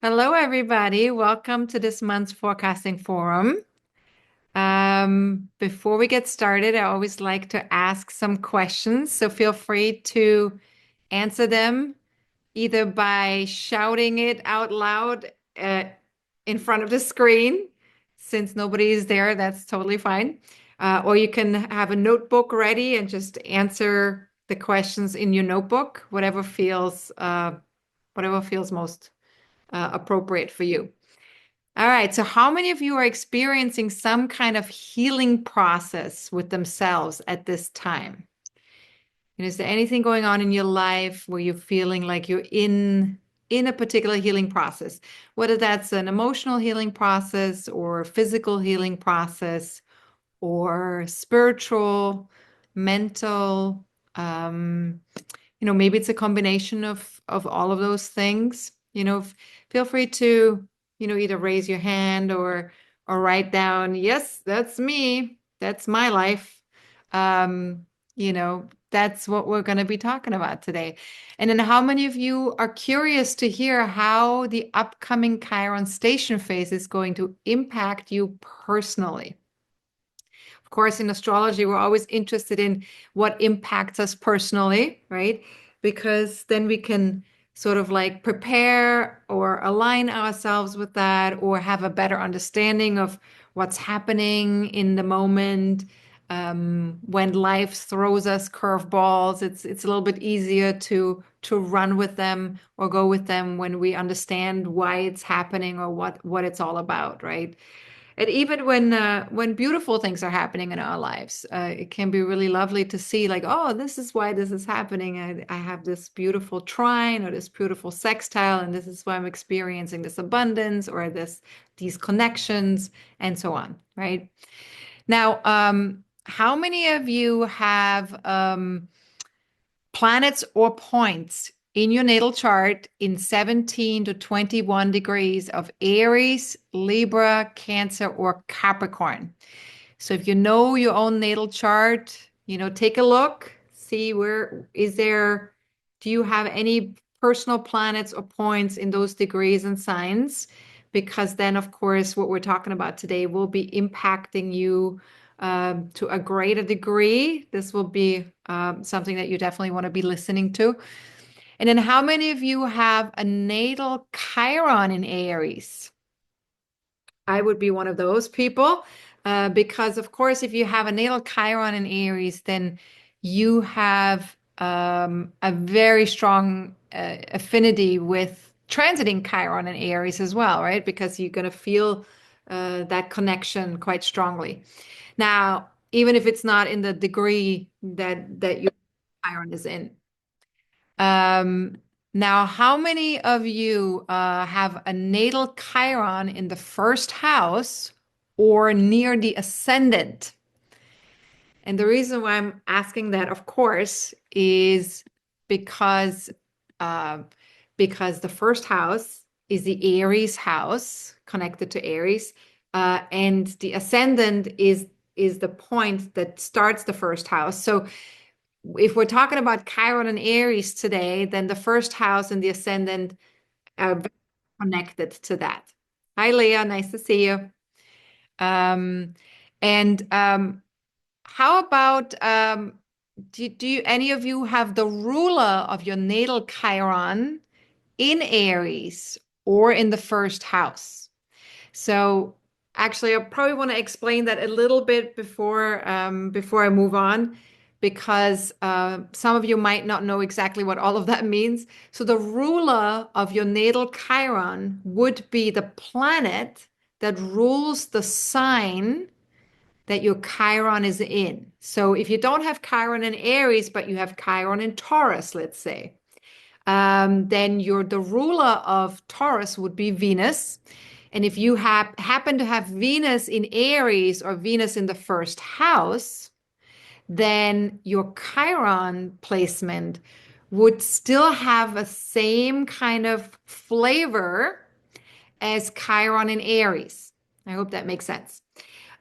Hello, everybody. Welcome to this month's forecasting forum. Before we get started, I always like to ask some questions, so feel free to answer them either by shouting it out loud uh, in front of the screen. Since nobody is there, that's totally fine. Or you can have a notebook ready and just answer the questions in your notebook, whatever feels most appropriate for you. All right. So, how many of you are experiencing some kind of healing process with themselves at this time? And is there anything going on in your life where you're feeling like you're in a particular healing process, whether that's an emotional healing process or physical healing process or spiritual, mental, um, maybe it's a combination of all of those things. Feel free to, either raise your hand or write down, yes, that's me. That's my life. That's what we're going to be talking about today. And then how many of you are curious to hear how the upcoming Chiron station phase is going to impact you personally? Of course, in astrology, we're always interested in what impacts us personally, right? Because then we can sort of like prepare or align ourselves with that or have a better understanding of what's happening in the moment. When life throws us curveballs, it's a little bit easier to run with them or go with them when we understand why it's happening or what it's all about, right? And even when beautiful things are happening in our lives, it can be really lovely to see, like, oh, this is why this is happening. I have this beautiful trine or this beautiful sextile, and this is why I'm experiencing this abundance or these connections and so on, right? Now, how many of you have planets or points in your natal chart in 17 to 21 degrees of Aries, Libra, Cancer, or Capricorn? So if you know your own natal chart, take a look, see do you have any personal planets or points in those degrees and signs? Because then, of course, what we're talking about today will be impacting you to a greater degree. This will be something that you definitely want to be listening to. And then how many of you have a natal Chiron in Aries? I would be one of those people because, of course, if you have a natal Chiron in Aries, then you have a very strong affinity with transiting Chiron in Aries as well, right? Because you're going to feel that connection quite strongly. Now, even if it's not in the degree that your Chiron is in. Um, Now, how many of you have a natal Chiron in the first house or near the ascendant? And the reason why I'm asking that, of course, is because uh, because the first house is the Aries house connected to Aries, and the ascendant is the point that starts the first house. So if we're talking about Chiron and Aries today, then the first house and the ascendant are very connected to that. Hi, Leah. Nice to see you. Um, and how about do any of you have the ruler of your natal Chiron in Aries or in the first house? So actually, I probably want to explain that a little bit before I move on, because some of you might not know exactly what all of that means. So the ruler of your natal Chiron would be the planet that rules the sign that your Chiron is in. So if you don't have Chiron in Aries, but you have Chiron in Taurus, let's say, then the ruler of Taurus would be Venus. And if you happen to have Venus in Aries or Venus in the first house, then your Chiron placement would still have a same kind of flavor as Chiron in Aries. I hope that makes sense.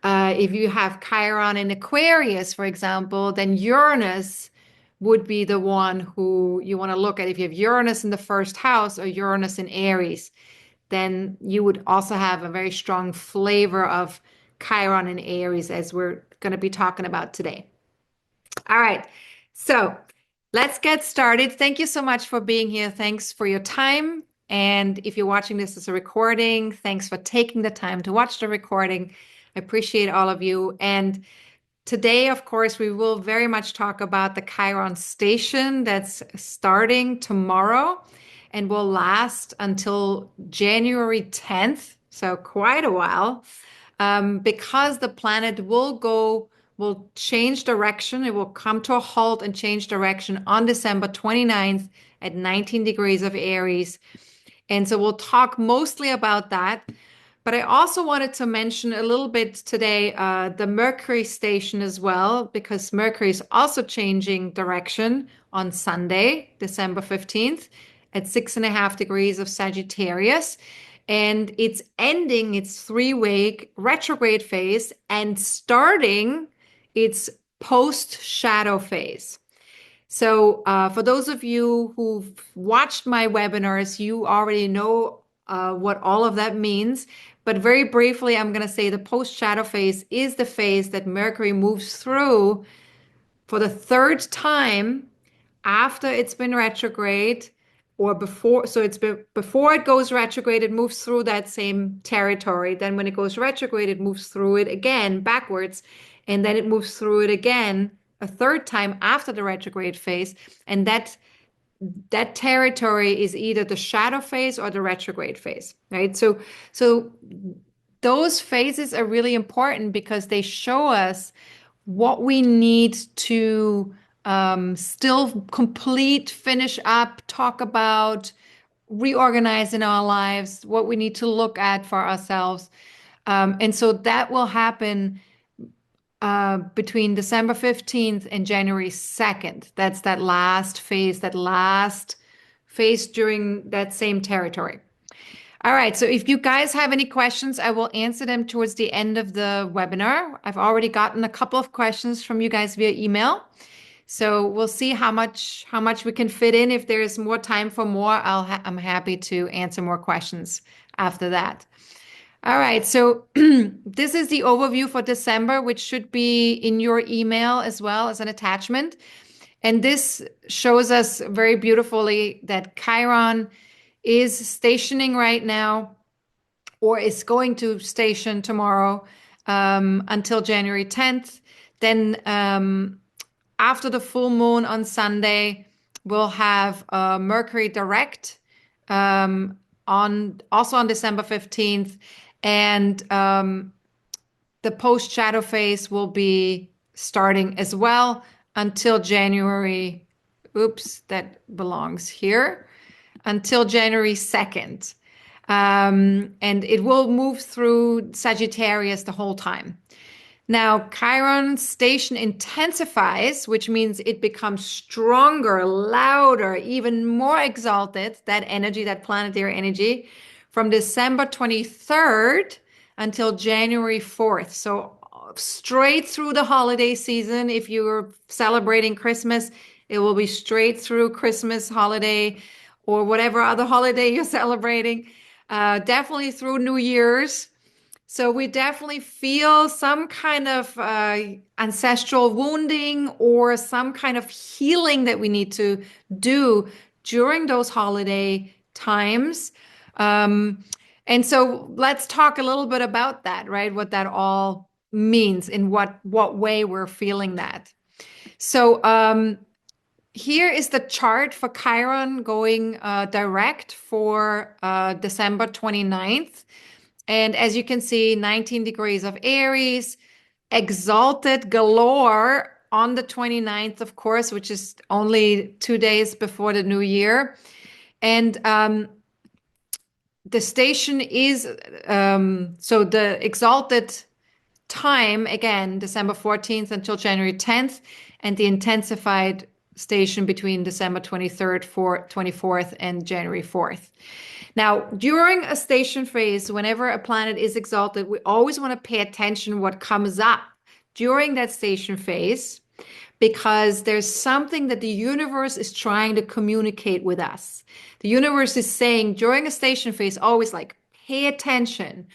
If you have Chiron in Aquarius, for example, then Uranus would be the one who you want to look at if you have Uranus in the first house or Uranus in Aries. then you would also have a very strong flavor of Chiron and Aries, as we're going to be talking about today. All right, so let's get started. Thank you so much for being here. Thanks for your time. And if you're watching this as a recording, thanks for taking the time to watch the recording. I appreciate all of you. And today, of course, we will very much talk about the Chiron station that's starting tomorrow and will last until January 10th, so quite a while, because the planet will change direction. It will come to a halt and change direction on December 29th at 19 degrees of Aries. And so we'll talk mostly about that. But I also wanted to mention a little bit today the Mercury station as well, because Mercury is also changing direction on Sunday, December 15th, at 6.5 degrees of Sagittarius. And it's ending its 3-week retrograde phase and starting its post-shadow phase. So for those of you who've watched my webinars, you already know what all of that means. But very briefly, I'm going to say the post-shadow phase is the phase that Mercury moves through for the 3rd time after it's been retrograde or before. So before it goes retrograde, it moves through that same territory. Then when it goes retrograde, it moves through it again backwards. And then it moves through it again a 3rd time after the retrograde phase. And that territory is either the shadow phase or the retrograde phase, right? So those phases are really important because they show us what we need to still complete, finish up, talk about, reorganize in our lives, what we need to look at for ourselves. And so that will happen between December 15th and January 2nd. That's that last phase during that same territory. All right, so if you guys have any questions, I will answer them towards the end of the webinar. I've already gotten a couple of questions from you guys via email. So we'll see how much we can fit in. If there's more time for more, I'm happy to answer more questions after that. All right, so this is the overview for December, which should be in your email as well as an attachment. And this shows us very beautifully that Chiron is stationing right now, or is going to station tomorrow until January 10th. Then after the full moon on Sunday, we'll have Mercury direct also on December 15th. And the post-shadow phase will be starting as well until January, that belongs here, until January 2nd. And it will move through Sagittarius the whole time. Now, Chiron station intensifies, which means it becomes stronger, louder, even more exalted, that energy, that planetary energy, from December 23rd until January 4th. So straight through the holiday season. If you're celebrating Christmas, it will be straight through Christmas holiday or whatever other holiday you're celebrating. Definitely through New Year's. So we definitely feel some kind of ancestral wounding or some kind of healing that we need to do during those holiday times. And so let's talk a little bit about that, right? What that all means, in what way we're feeling that. So here is the chart for Chiron going direct for December 29th. And as you can see, 19 degrees of Aries, exalted galore on the 29th, of course, which is only 2 days before the new year. And the station is, so the exalted time, again, December 14th until January 10th, and the intensified station between December 23rd, 24th, and January 4th. Now, during a station phase, whenever a planet is exalted, we always want to pay attention what comes up during that station phase, because there's something that the universe is trying to communicate with us. The universe is saying during a station phase, always like, pay attention.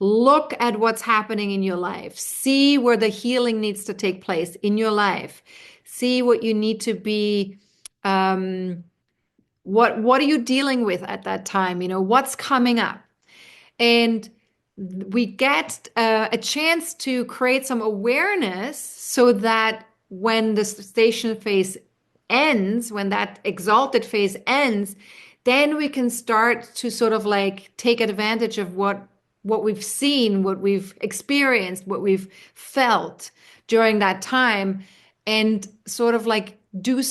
Look at what's happening in your life. See where the healing needs to take place in your life. See what you need to be, what are you dealing with at that time? What's coming up? And we get a chance to create some awareness so that when the station phase ends, when that exalted phase ends, then we can start to sort of like take advantage of what we've seen, what we've experienced, what we've felt during that time, and sort of like do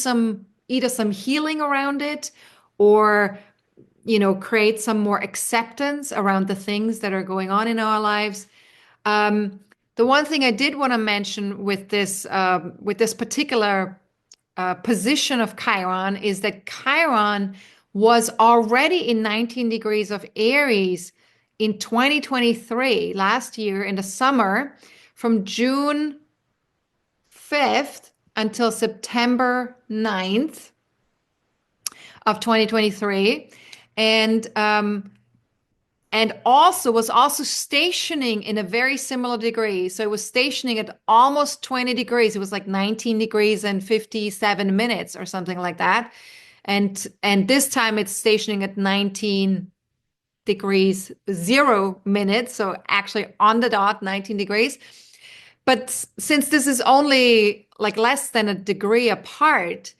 either some healing around it, or create some more acceptance around the things that are going on in our lives. The one thing I did want to mention with this particular position of Chiron is that Chiron was already in 19 degrees of Aries in 2023, last year in the summer, from June 5th until September 9th of 2023. And also was also stationing in a very similar degree. So it was stationing at almost 20 degrees. It was like 19 degrees and 57 minutes or something like that. And this time it's stationing at 19 degrees 0 minutes. So actually on the dot, 19 degrees. But since this is only like less than a degree apart,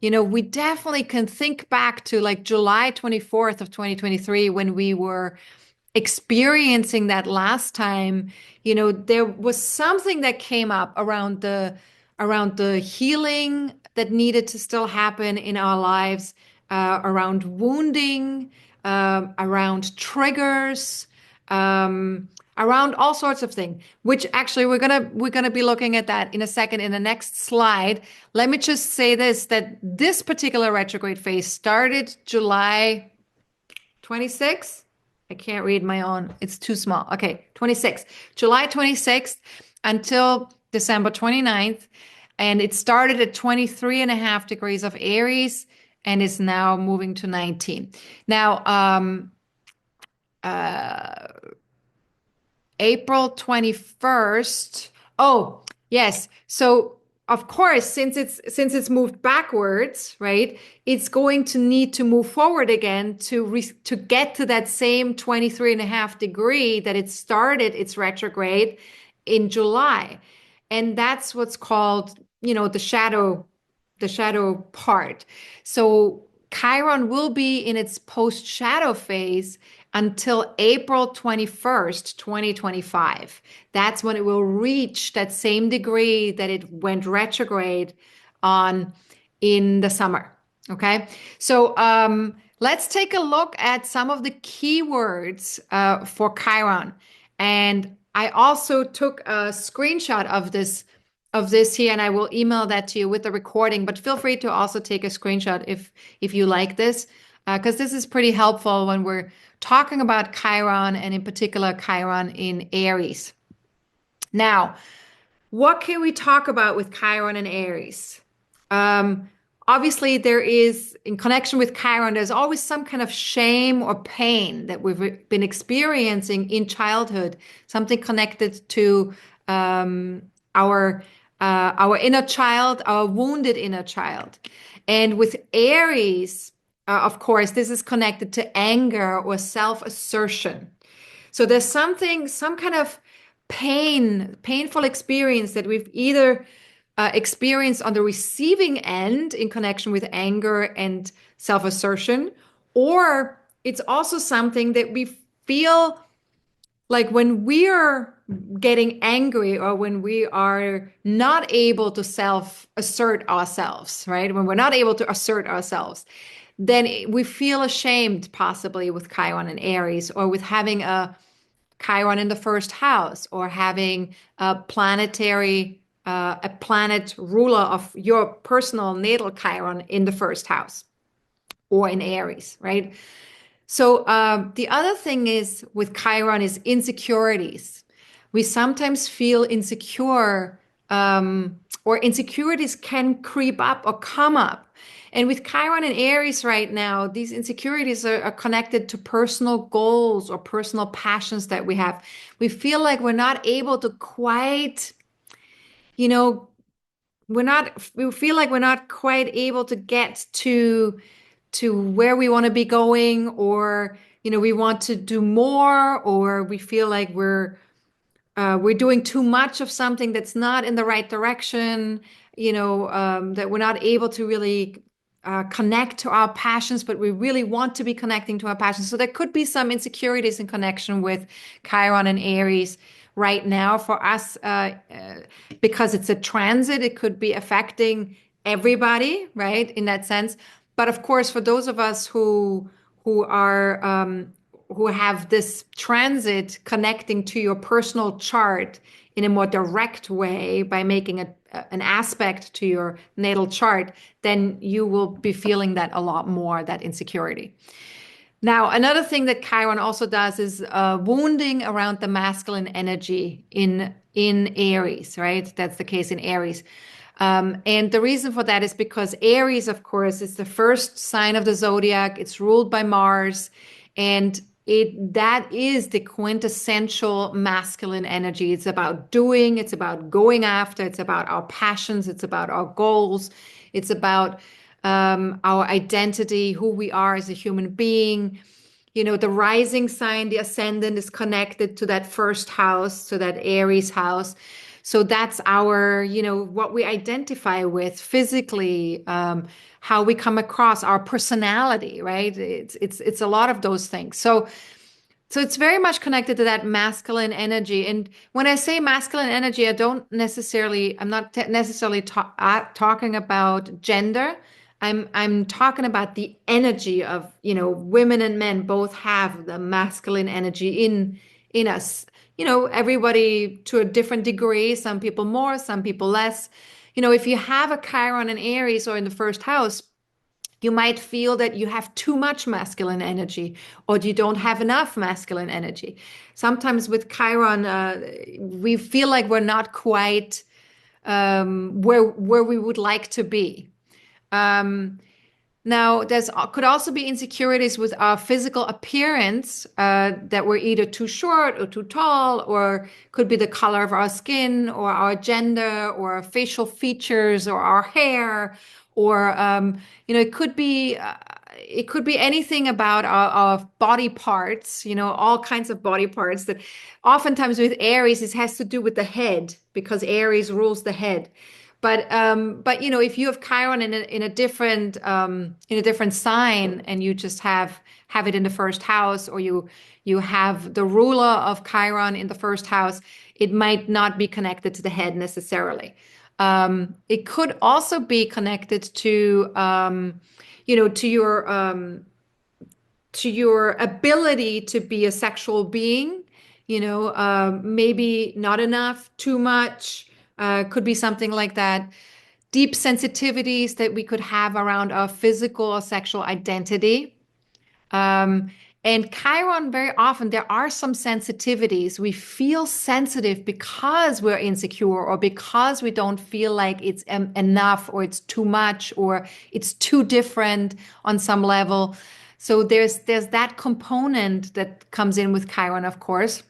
we definitely can think back to like July 24th of 2023 when we were experiencing that last time. There was something that came up around the healing that needed to still happen in our lives, around wounding, around triggers, around all sorts of things, which actually we're gonna be looking at that in a second in the next slide. Let me just say that this particular retrograde phase started July 26th. I can't read my own. It's too small. Okay, 26th. July 26th until December 29th. And it started at 23.5 degrees of Aries and is now moving to 19. Now, April 21st. Oh, yes. So of course, since it's moved backwards, right? It's going to need to move forward again to get to that same 23.5 degree that it started its retrograde in July. And that's what's called, the shadow part. So Chiron will be in its post-shadow phase until April 21st, 2025. That's when it will reach that same degree that it went retrograde on in the summer. Okay, so let's take a look at some of the keywords for Chiron. And I also took a screenshot of this here, and I will email that to you with the recording, but feel free to also take a screenshot if you like this, because this is pretty helpful when we're talking about Chiron, and in particular Chiron in Aries. Now, what can we talk about with Chiron and Aries? Obviously, there is, in connection with Chiron, there's always some kind of shame or pain that we've been experiencing in childhood, something connected to our inner child, our wounded inner child. And with Aries, of course, this is connected to anger or self-assertion. So there's some kind of painful experience that we've either experienced on the receiving end in connection with anger and self-assertion, or it's also something that we feel like when we are getting angry, or when we are not able to self-assert ourselves, right? When we're not able to assert ourselves, then we feel ashamed, possibly with Chiron and Aries, or with having a Chiron in the first house, or having a planet ruler of your personal natal Chiron in the first house or in Aries, right? So the other thing is with Chiron is insecurities. We sometimes feel insecure, or insecurities can creep up or come up. And with Chiron and Aries right now, these insecurities are connected to personal goals or personal passions that we have. We feel like we're not able to quite, you know, we feel like we're not quite able to get to where we want to be going, or, we want to do more, or we feel like we're doing too much of something that's not in the right direction, that we're not able to really connect to our passions, but we really want to be connecting to our passions. So there could be some insecurities in connection with Chiron and Aries right now for us, because it's a transit. It could be affecting everybody, right, in that sense. But of course, for those of us who are who have this transit connecting to your personal chart in a more direct way by making an aspect to your natal chart, then you will be feeling that a lot more, that insecurity. Now, another thing that Chiron also does is wounding around the masculine energy in Aries, right? That's the case in Aries. And the reason for that is because Aries, of course, is the first sign of the zodiac. It's ruled by Mars, and that is the quintessential masculine energy. It's about doing, it's about going after, it's about our passions, it's about our goals, it's about our identity, who we are as a human being. The rising sign, the ascendant, is connected to that first house, to that Aries house. So that's our, what we identify with physically, how we come across, our personality, right? It's a lot of those things. So it's very much connected to that masculine energy. And when I say masculine energy, I'm not necessarily talking about gender. I'm talking about the energy of, women and men both have the masculine energy in us. Everybody to a different degree, some people more, some people less. If you have a Chiron and Aries or in the first house, you might feel that you have too much masculine energy, or you don't have enough masculine energy. Sometimes with Chiron, we feel like we're not quite where we would like to be. Now, there's could also be insecurities with our physical appearance, that we're either too short or too tall, or could be the color of our skin, or our gender, or our facial features, or our hair, or it could be anything about our body parts, all kinds of body parts. That oftentimes with Aries, it has to do with the head, because Aries rules the head. But if you have Chiron in a different sign, and you just have it in the first house, or you have the ruler of Chiron in the first house, it might not be connected to the head necessarily. It could also be connected to to your ability to be a sexual being. Maybe not enough, too much. Could be something like that. Deep sensitivities that we could have around our physical or sexual identity. And Chiron, very often, there are some sensitivities. We feel sensitive because we're insecure, or because we don't feel like it's enough, or it's too much, or it's too different on some level. So there's that component that comes in with Chiron, of course.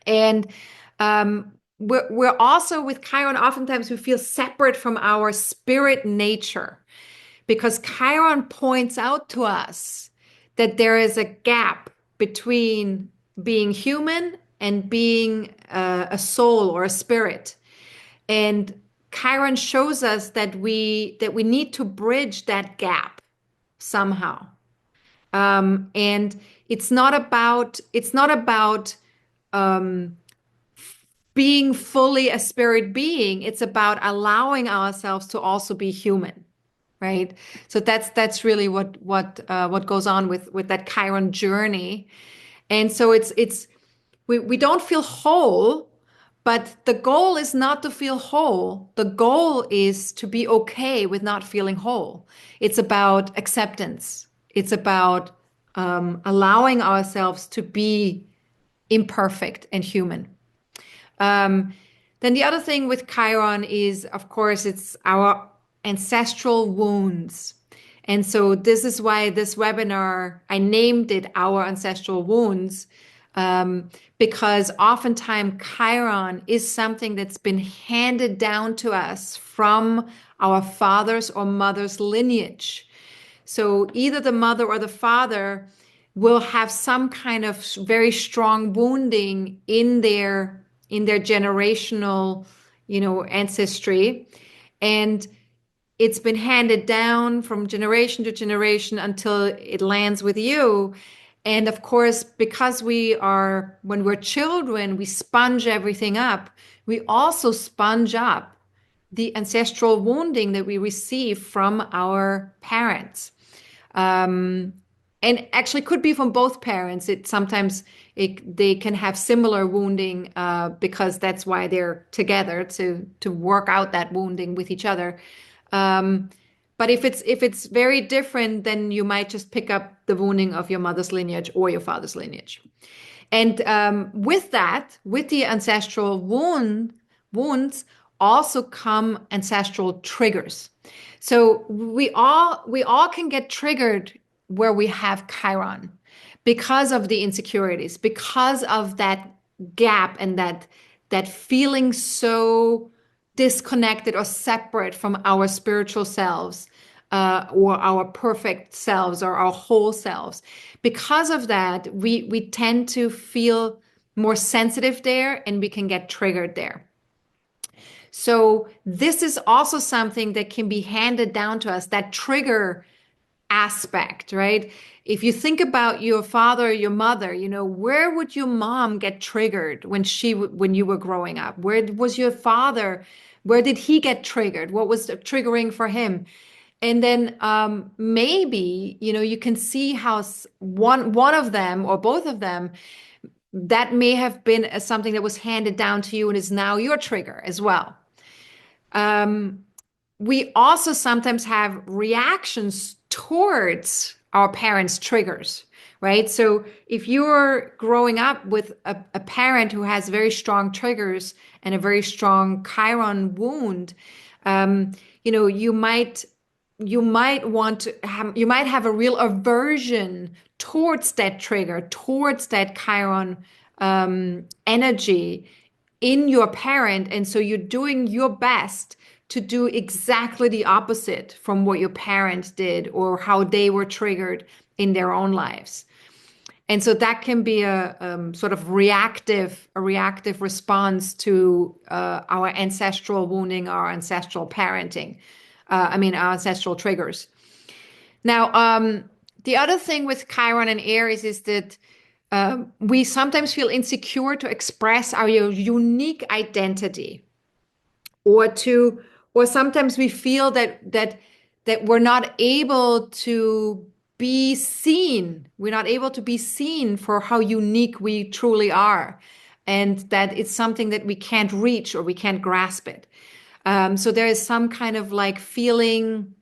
And we're also with Chiron, oftentimes we feel separate from our spirit nature, because Chiron points out to us that there is a gap between being human and being a soul or a spirit. And Chiron shows us that we need to bridge that gap somehow. And it's not about being fully a spirit being. It's about allowing ourselves to also be human, right? So that's really what goes on with that Chiron journey. And so we don't feel whole, but the goal is not to feel whole. The goal is to be okay with not feeling whole. It's about acceptance. It's about allowing ourselves to be imperfect and human. Then the other thing with Chiron is, of course, it's our ancestral wounds. And so this is why this webinar, I named it Our Ancestral Wounds, because oftentimes Chiron is something that's been handed down to us from our father's or mother's lineage. So either the mother or the father will have some kind of very strong wounding in their generational, ancestry. And it's been handed down from generation to generation until it lands with you. And of course, because when we're children, we sponge everything up. We also sponge up the ancestral wounding that we receive from our parents. And actually could be from both parents. They can have similar wounding because that's why they're together to work out that wounding with each other. But if it's very different, then you might just pick up the wounding of your mother's lineage or your father's lineage. And with the ancestral wounds also come ancestral triggers. So we all can get triggered where we have Chiron because of the insecurities, because of that gap and that feeling so disconnected or separate from our spiritual selves, or our perfect selves or our whole selves. Because of that, we tend to feel more sensitive there, and we can get triggered there. So this is also something that can be handed down to us, that trigger aspect, right? If you think about your father or your mother, where would your mom get triggered when you were growing up? Where was your father? Where did he get triggered? What was triggering for him? And then maybe, you can see how one of them or both of them, that may have been something that was handed down to you and is now your trigger as well. We also sometimes have reactions towards our parents' triggers, right? So if you're growing up with a parent who has very strong triggers and a very strong Chiron wound, you might have a real aversion towards that trigger, towards that Chiron energy in your parent. And so you're doing your best to do exactly the opposite from what your parents did or how they were triggered in their own lives. And so that can be a sort of reactive response to our ancestral wounding, our ancestral parenting. Our ancestral triggers. Now, the other thing with Chiron and Aries is that we sometimes feel insecure to express our unique identity, or sometimes we feel that we're not able to be seen. We're not able to be seen for how unique we truly are, and that it's something that we can't reach or we can't grasp it. So there is some kind of like feeling.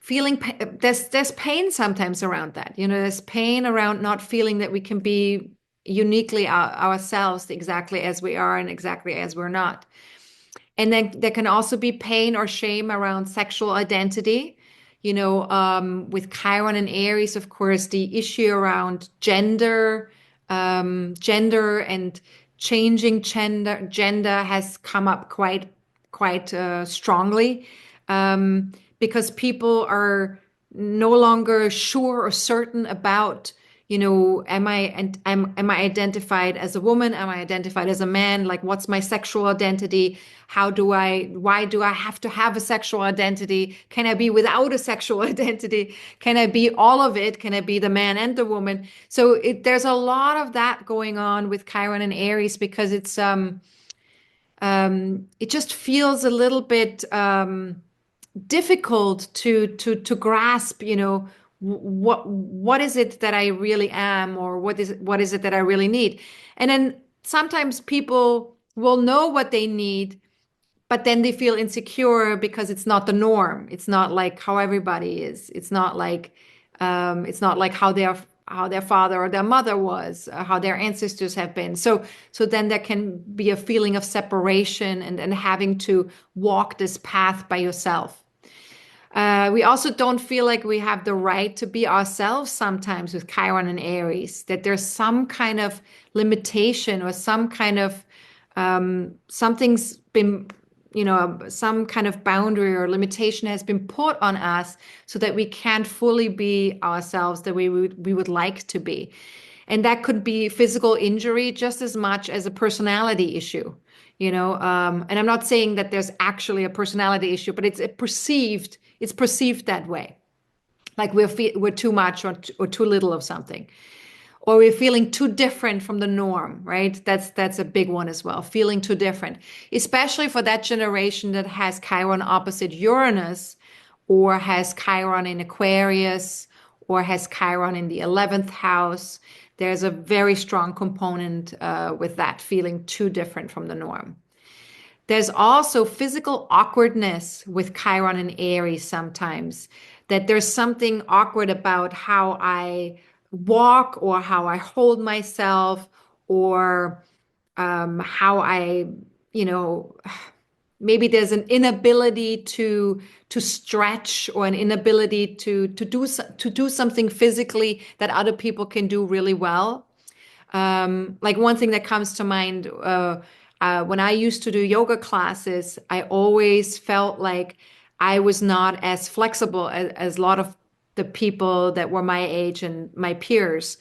There's pain sometimes around that. There's pain around not feeling that we can be uniquely ourselves, exactly as we are and exactly as we're not. And then there can also be pain or shame around sexual identity. With Chiron and Aries, of course, the issue around gender and changing gender has come up quite strongly, because people are no longer sure or certain about, am I identified as a woman? Am I identified as a man? Like, what's my sexual identity? Why do I have to have a sexual identity? Can I be without a sexual identity? Can I be all of it? Can I be the man and the woman? So there's a lot of that going on with Chiron and Aries, because it just feels a little bit difficult to grasp, what is it that I really am, or what is it that I really need? And then sometimes people will know what they need, but then they feel insecure because it's not the norm. It's not like how everybody is. It's not like how their father or their mother was, how their ancestors have been. So then there can be a feeling of separation and having to walk this path by yourself. We also don't feel like we have the right to be ourselves sometimes with Chiron and Aries, that there's some kind of limitation or some kind of something's been, some kind of boundary or limitation has been put on us so that we can't fully be ourselves the way we would like to be. And that could be physical injury just as much as a personality issue, and I'm not saying that there's actually a personality issue, but it's perceived that way, like we're too much or too little of something, or we're feeling too different from the norm, right? That's a big one as well, feeling too different, especially for that generation that has Chiron opposite Uranus, or has Chiron in Aquarius, or has Chiron in the 11th house. There's a very strong component with that, feeling too different from the norm. There's also physical awkwardness with Chiron and Aries sometimes, that there's something awkward about how I walk or how I hold myself, or how I, you know, maybe there's an inability to stretch, or an inability to do something physically that other people can do really well. Like one thing that comes to mind, when I used to do yoga classes, I always felt like I was not as flexible as a lot of the people that were my age and my peers.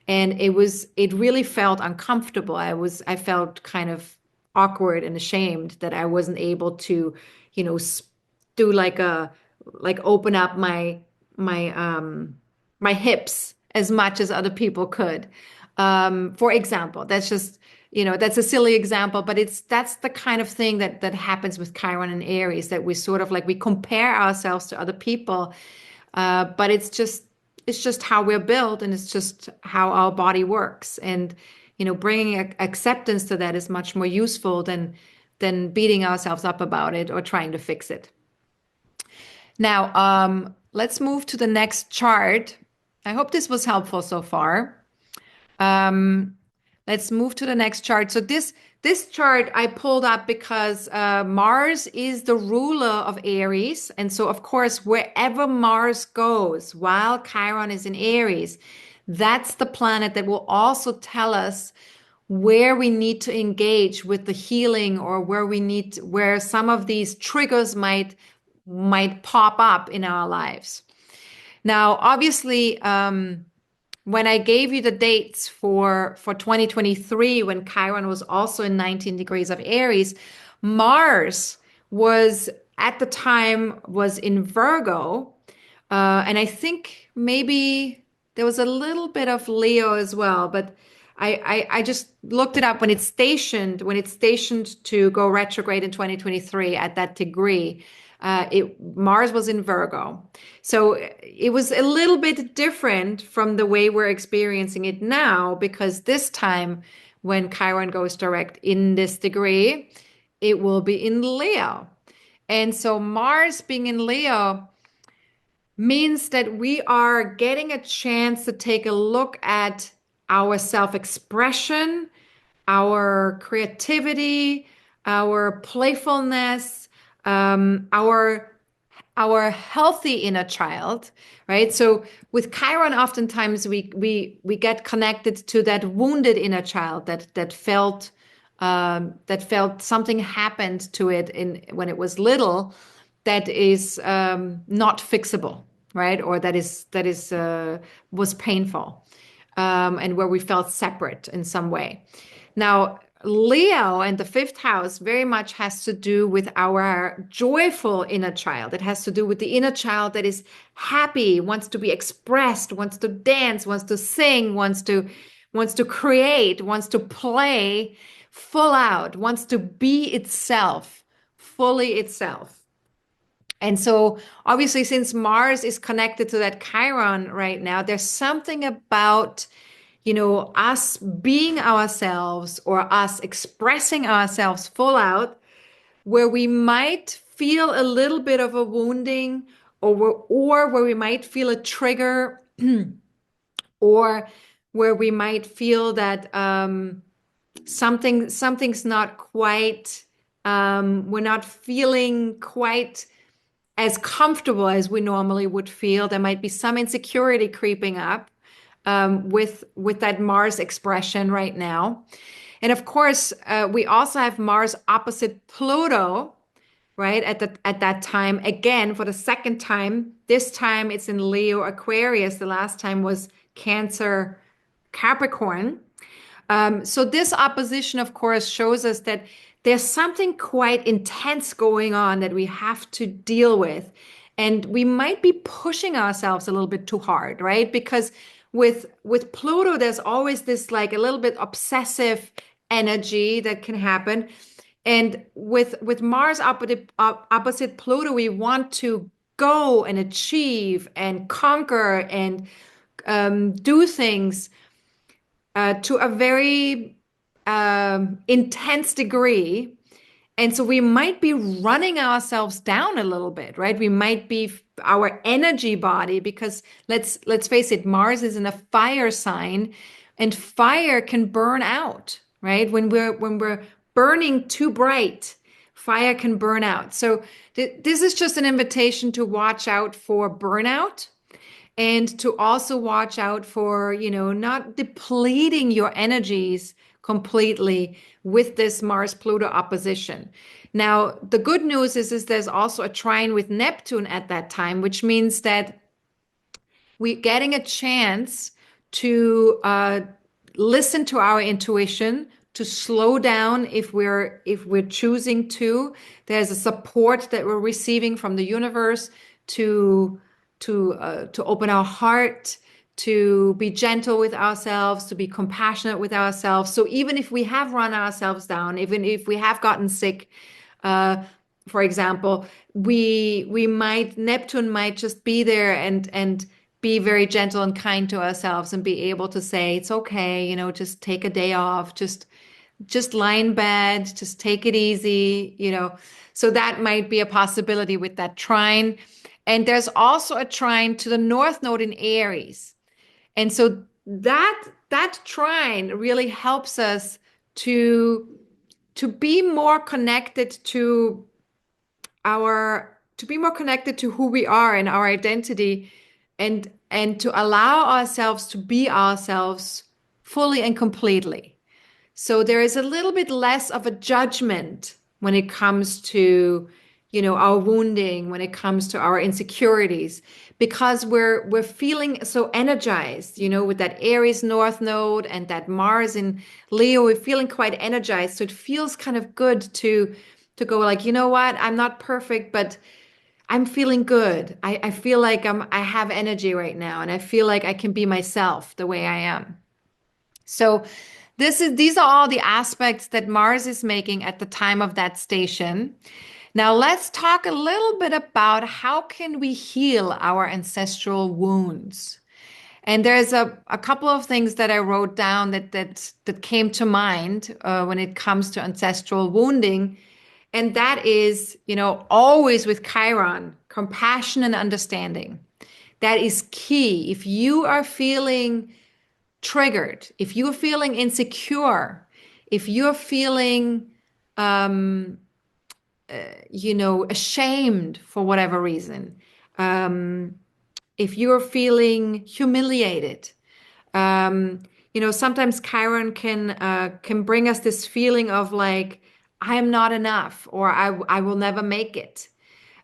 And it really felt uncomfortable. I felt kind of awkward and ashamed that I wasn't able to, do like open up my hips as much as other people could. For example, that's a silly example, but that's the kind of thing that happens with Chiron and Aries, that we sort of like we compare ourselves to other people, but it's just how we're built, and it's just how our body works, and bringing acceptance to that is much more useful than beating ourselves up about it or trying to fix it. Now, let's move to the next chart. I hope this was helpful so far. Um, let's move to the next chart. So this chart I pulled up because Mars is the ruler of Aries, and so of course wherever Mars goes, while Chiron is in Aries, that's the planet that will also tell us where we need to engage with the healing, or where some of these triggers might pop up in our lives. Now, obviously, when I gave you the dates for 2023, when Chiron was also in 19 degrees of Aries, Mars was at the time was in Virgo, and I think maybe there was a little bit of Leo as well, but I just looked it up when it's stationed to go retrograde in 2023 at that degree. Mars was in Virgo. So it was a little bit different from the way we're experiencing it now, because this time when Chiron goes direct in this degree, it will be in Leo. And so Mars being in Leo means that we are getting a chance to take a look at our self-expression, our creativity, our playfulness, our healthy inner child, right? So with Chiron, oftentimes we get connected to that wounded inner child that felt something happened to it when it was little, that is not fixable, right? Or that was painful, and where we felt separate in some way. Now, Leo and the fifth house very much has to do with our joyful inner child. It has to do with the inner child that is happy, wants to be expressed, wants to dance, wants to sing, wants to create, wants to play full out, wants to be itself, fully itself. And so obviously, since Mars is connected to that Chiron right now, there's something about us being ourselves, or us expressing ourselves full out, where we might feel a little bit of a wounding, or where we might feel a trigger, or where we might feel that something's not quite, we're not feeling quite as comfortable as we normally would feel. There might be some insecurity creeping up with that Mars expression right now. And of course, we also have Mars opposite Pluto, right? At that time, again, for the second time. This time it's in Leo Aquarius. The last time was Cancer Capricorn. So this opposition, of course, shows us that there's something quite intense going on that we have to deal with. And we might be pushing ourselves a little bit too hard, right? Because with Pluto, there's always this like a little bit obsessive energy that can happen. And with Mars opposite Pluto, we want to go and achieve and conquer and do things to a very intense degree. And so we might be running ourselves down a little bit, right? We might be our energy body, because let's face it, Mars is in a fire sign, and fire can burn out, right? When we're burning too bright, fire can burn out. So this is just an invitation to watch out for burnout, and to also watch out for, not depleting your energies completely with this Mars Pluto opposition. Now, the good news is there's also a trine with Neptune at that time, which means that we're getting a chance to listen to our intuition, to slow down if we're choosing to. There's a support that we're receiving from the universe to open our heart, to be gentle with ourselves, to be compassionate with ourselves. So even if we have run ourselves down, even if we have gotten sick, for example, Neptune might just be there and be very gentle and kind to ourselves, and be able to say, it's okay, just take a day off, just lie in bed, just take it easy, So that might be a possibility with that trine. And there's also a trine to the North Node in Aries. And so that trine really helps us to be more connected to who we are and our identity, and to allow ourselves to be ourselves fully and completely. So there is a little bit less of a judgment when it comes to, our wounding, when it comes to our insecurities, because we're feeling so energized, with that Aries North Node and that Mars in Leo, we're feeling quite energized. So it feels kind of good to go like, you know what, I'm not perfect, but I'm feeling good. I feel like I have energy right now, and I feel like I can be myself the way I am. So these are all the aspects that Mars is making at the time of that station. Now let's talk a little bit about how can we heal our ancestral wounds. And there's a couple of things that I wrote down that came to mind when it comes to ancestral wounding. And that is, always with Chiron, compassion and understanding. That is key. If you are feeling triggered, if you're feeling insecure, if you're feeling, ashamed for whatever reason, if you're feeling humiliated, sometimes Chiron can bring us this feeling of like, I am not enough, or I will never make it.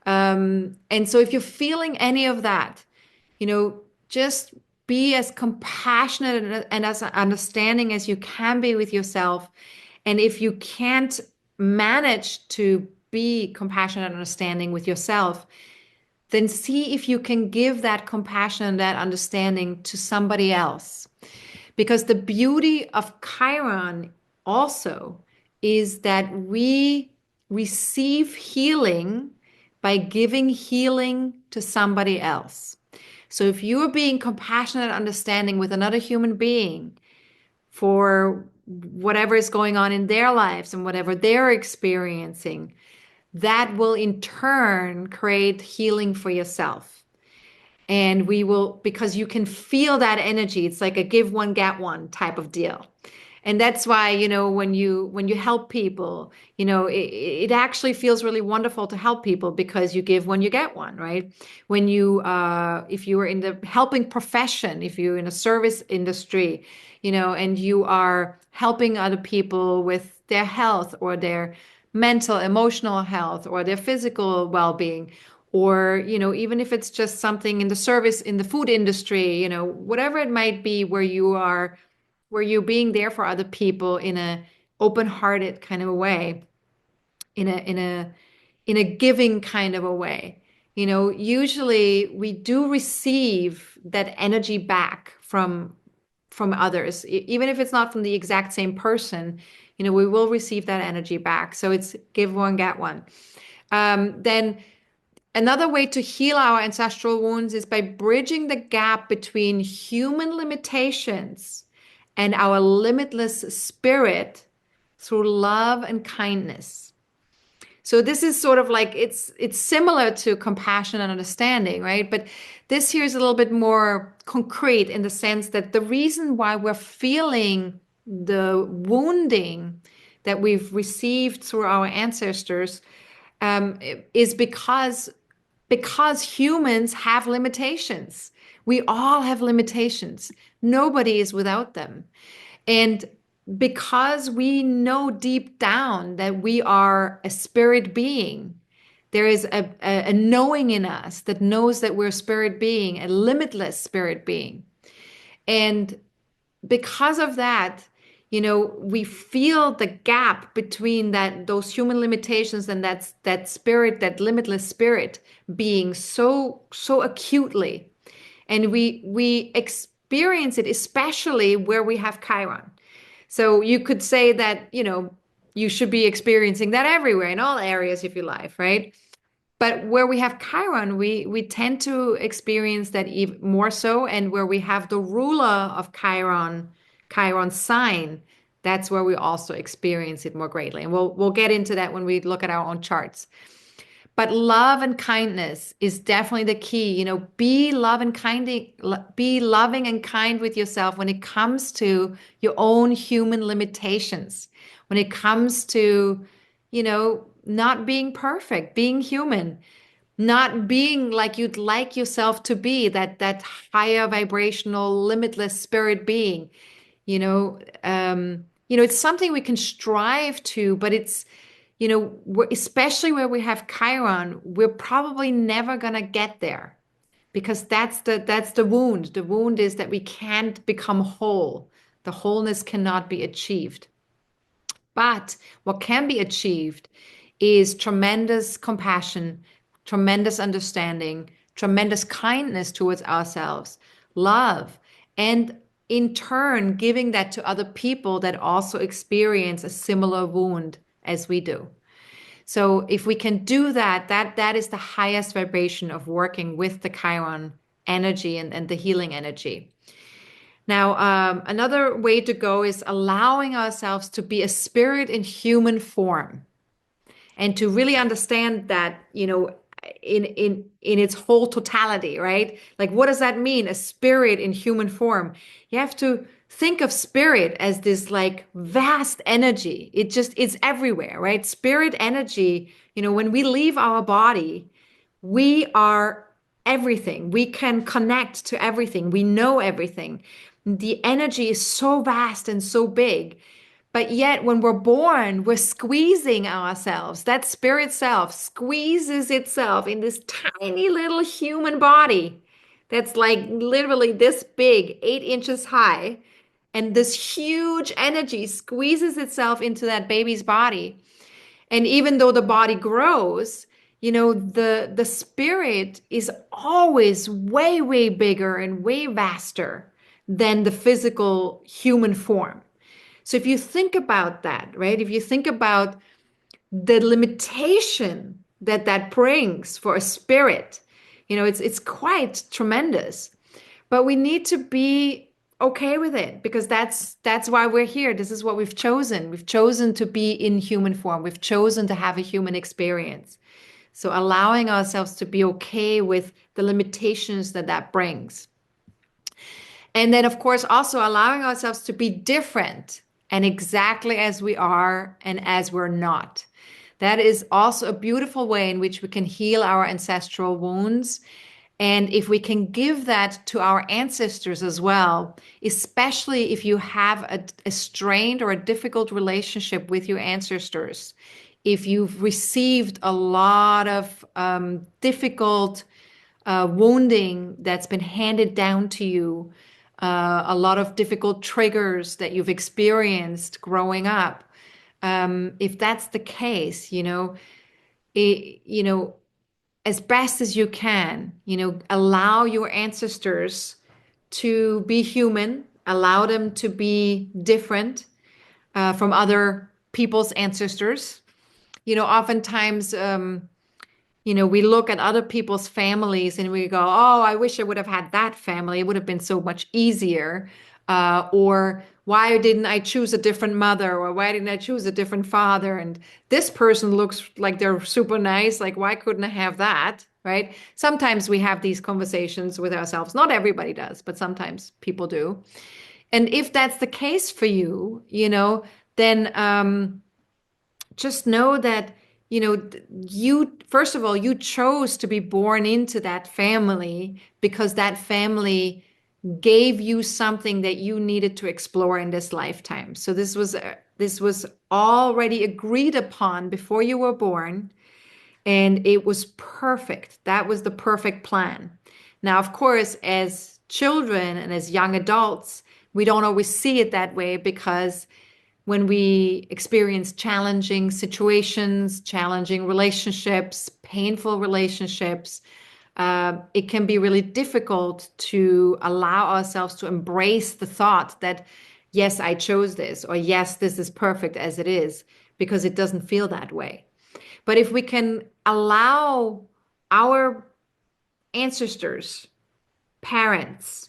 And so if you're feeling any of that, just be as compassionate and as understanding as you can be with yourself. And if you can't manage to be compassionate and understanding with yourself, then see if you can give that compassion and that understanding to somebody else. Because the beauty of Chiron also is that we receive healing by giving healing to somebody else. So if you are being compassionate and understanding with another human being for whatever is going on in their lives and whatever they're experiencing, that will in turn create healing for yourself. And because you can feel that energy, it's like a give one, get one type of deal. And that's why, when you help people, it actually feels really wonderful to help people because you give one, you get one, right? If you are in the helping profession, if you're in a service industry, and you are helping other people with their health or their mental, emotional health or their physical well-being, or, even if it's just something in the service, in the food industry, whatever it might be where you're being there for other people in a open-hearted kind of a way, in a giving kind of a way. Usually we do receive that energy back from others, even if it's not from the exact same person. We will receive that energy back. So it's give one, get one. Then another way to heal our ancestral wounds is by bridging the gap between human limitations and our limitless spirit through love and kindness. So this is sort of like it's similar to compassion and understanding, right? But this here is a little bit more concrete in the sense that the reason why we're feeling the wounding that we've received through our ancestors is because humans have limitations. We all have limitations. Nobody is without them. And because we know deep down that we are a spirit being, there is a knowing in us that knows that we're a spirit being, a limitless spirit being. And because of that, we feel the gap between those human limitations and that spirit, that limitless spirit being so acutely. And we experience it, especially where we have Chiron. So you could say that, you should be experiencing that everywhere in all areas of your life, right? But where we have Chiron, we tend to experience that even more so. And where we have the ruler of Chiron sign, that's where we also experience it more greatly. And we'll get into that when we look at our own charts. But love and kindness is definitely the key. Be be loving and kind with yourself when it comes to your own human limitations. When it comes to, not being perfect, being human, not being like you'd like yourself to be, that higher vibrational, limitless spirit being. It's something we can strive to, but it's, especially where we have Chiron, we're probably never gonna get there because that's the wound. The wound is that we can't become whole. The wholeness cannot be achieved. But what can be achieved is tremendous compassion, tremendous understanding, tremendous kindness towards ourselves, love, and in turn, giving that to other people that also experience a similar wound as we do. So if we can do that, that is the highest vibration of working with the Chiron energy and the healing energy. Now, another way to go is allowing ourselves to be a spirit in human form and to really understand that, in its whole totality, right? Like, what does that mean? A spirit in human form. You have to think of spirit as this like vast energy. It's everywhere, right? Spirit energy, when we leave our body, we are everything. We can connect to everything. We know everything. The energy is so vast and so big. But yet, when we're born, we're squeezing ourselves. That spirit self squeezes itself in this tiny little human body that's like literally this big, 8 inches high. And this huge energy squeezes itself into that baby's body. And even though the body grows, the spirit is always way, way bigger and way vaster than the physical human form. So if you think about that, right? If you think about the limitation that brings for a spirit, it's quite tremendous. But we need to be okay with it because that's why we're here. This is what we've chosen. We've chosen to be in human form. We've chosen to have a human experience. So allowing ourselves to be okay with the limitations that brings. And then, of course, also allowing ourselves to be different and exactly as we are and as we're not. That is also a beautiful way in which we can heal our ancestral wounds. And if we can give that to our ancestors as well, especially if you have a strained or a difficult relationship with your ancestors, if you've received a lot of difficult wounding that's been handed down to you, a lot of difficult triggers that you've experienced growing up, if that's the case, as best as you can, allow your ancestors to be human, allow them to be different from other people's ancestors. Oftentimes, we look at other people's families and we go, oh, I wish I would have had that family. It would have been so much easier. Or why didn't I choose a different mother? Or why didn't I choose a different father? And this person looks like they're super nice. Like, why couldn't I have that? Right? Sometimes we have these conversations with ourselves. Not everybody does, but sometimes people do. And if that's the case for you, then just know that you, first of all, you chose to be born into that family because that family gave you something that you needed to explore in this lifetime. So this was already agreed upon before you were born, and it was perfect. That was the perfect plan. Now, of course, as children and as young adults, we don't always see it that way, because when we experience challenging situations, challenging relationships, painful relationships, it can be really difficult to allow ourselves to embrace the thought that, yes, I chose this, or yes, this is perfect as it is, because it doesn't feel that way. But if we can allow our ancestors, parents,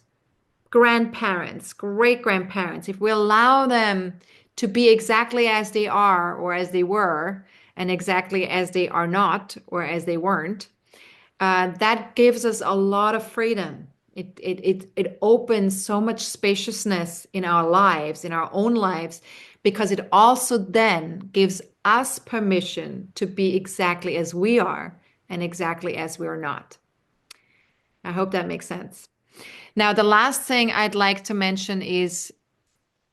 grandparents, great grandparents, if we allow them to be exactly as they are or as they were, and exactly as they are not or as they weren't, that gives us a lot of freedom. It opens so much spaciousness in our lives, in our own lives, because it also then gives us permission to be exactly as we are and exactly as we are not. I hope that makes sense. Now, the last thing I'd like to mention is,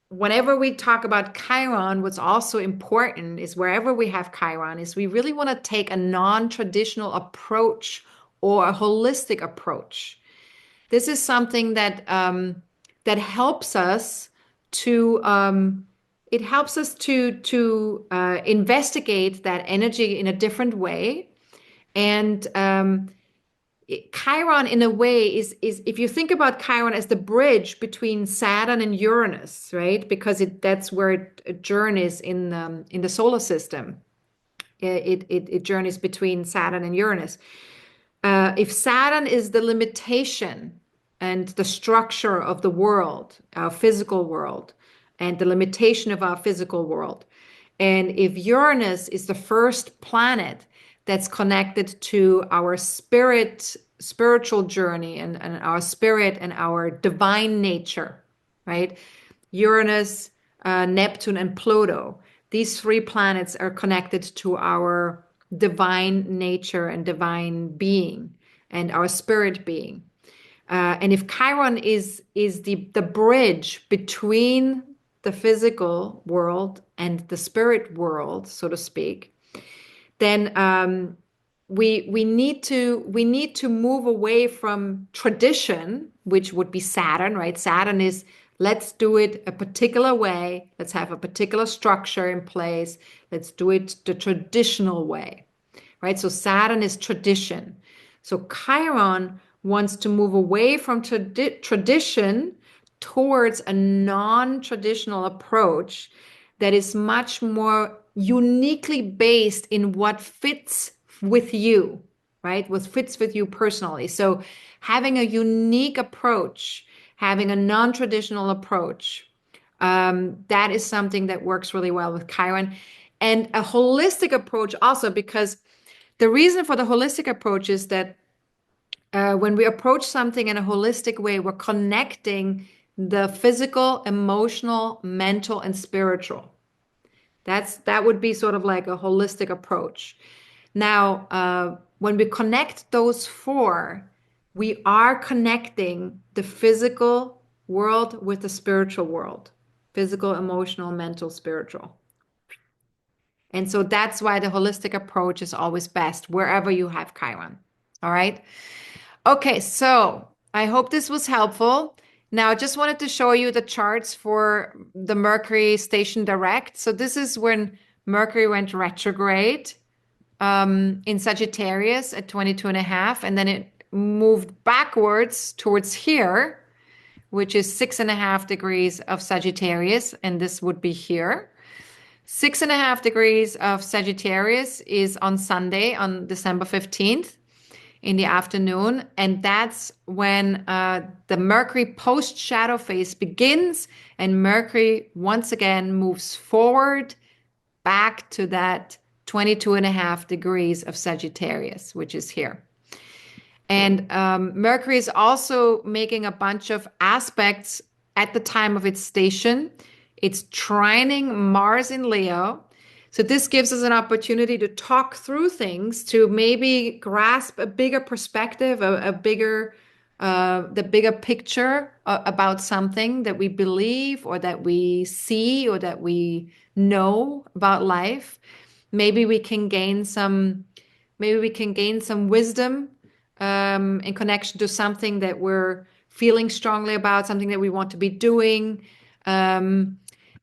whenever we talk about Chiron, what's also important is, wherever we have Chiron, is we really want to take a non-traditional approach or a holistic approach. This is something that that helps us to investigate that energy in a different way. And Chiron, in a way, is if you think about Chiron as the bridge between Saturn and Uranus, right? Because that's where it journeys in the solar system. It journeys between Saturn and Uranus. If Saturn is the limitation and the structure of the world, our physical world, and the limitation of our physical world, and if Uranus is the first planet that's connected to our spiritual journey, and our spirit and our divine nature, right? Uranus, Neptune, and Pluto. These three planets are connected to our divine nature and divine being and our spirit being. And if Chiron is the bridge between the physical world and the spirit world, so to speak, then we need to move away from tradition, which would be Saturn, right? Saturn is, let's do it a particular way. Let's have a particular structure in place. Let's do it the traditional way, right? So Saturn is tradition. So Chiron wants to move away from tradition towards a non-traditional approach that is much more uniquely based in what fits with you, right? What fits with you personally. So having a unique approach, having a non-traditional approach, that is something that works really well with Chiron. And a holistic approach also, because the reason for the holistic approach is that when we approach something in a holistic way, we're connecting the physical, emotional, mental, and spiritual. That would be sort of like a holistic approach. Now, when we connect those four, we are connecting the physical world with the spiritual world. Physical, emotional, mental, spiritual. And so that's why the holistic approach is always best wherever you have Chiron. All right. Okay, so I hope this was helpful. Now, I just wanted to show you the charts for the Mercury station direct. So this is when Mercury went retrograde in Sagittarius at 22.5, and then it moved backwards towards here, which is 6.5 degrees of Sagittarius, and this would be here. 6.5 degrees of Sagittarius is on Sunday, on December 15th in the afternoon. And that's when the Mercury post shadow phase begins. And Mercury once again moves forward back to that 22.5 degrees of Sagittarius, which is here. And Mercury is also making a bunch of aspects at the time of its station. It's trining Mars in Leo. So this gives us an opportunity to talk through things, to maybe grasp a bigger perspective, the bigger picture about something that we believe or that we see or that we know about life. Maybe we can gain some wisdom in connection to something that we're feeling strongly about, something that we want to be doing.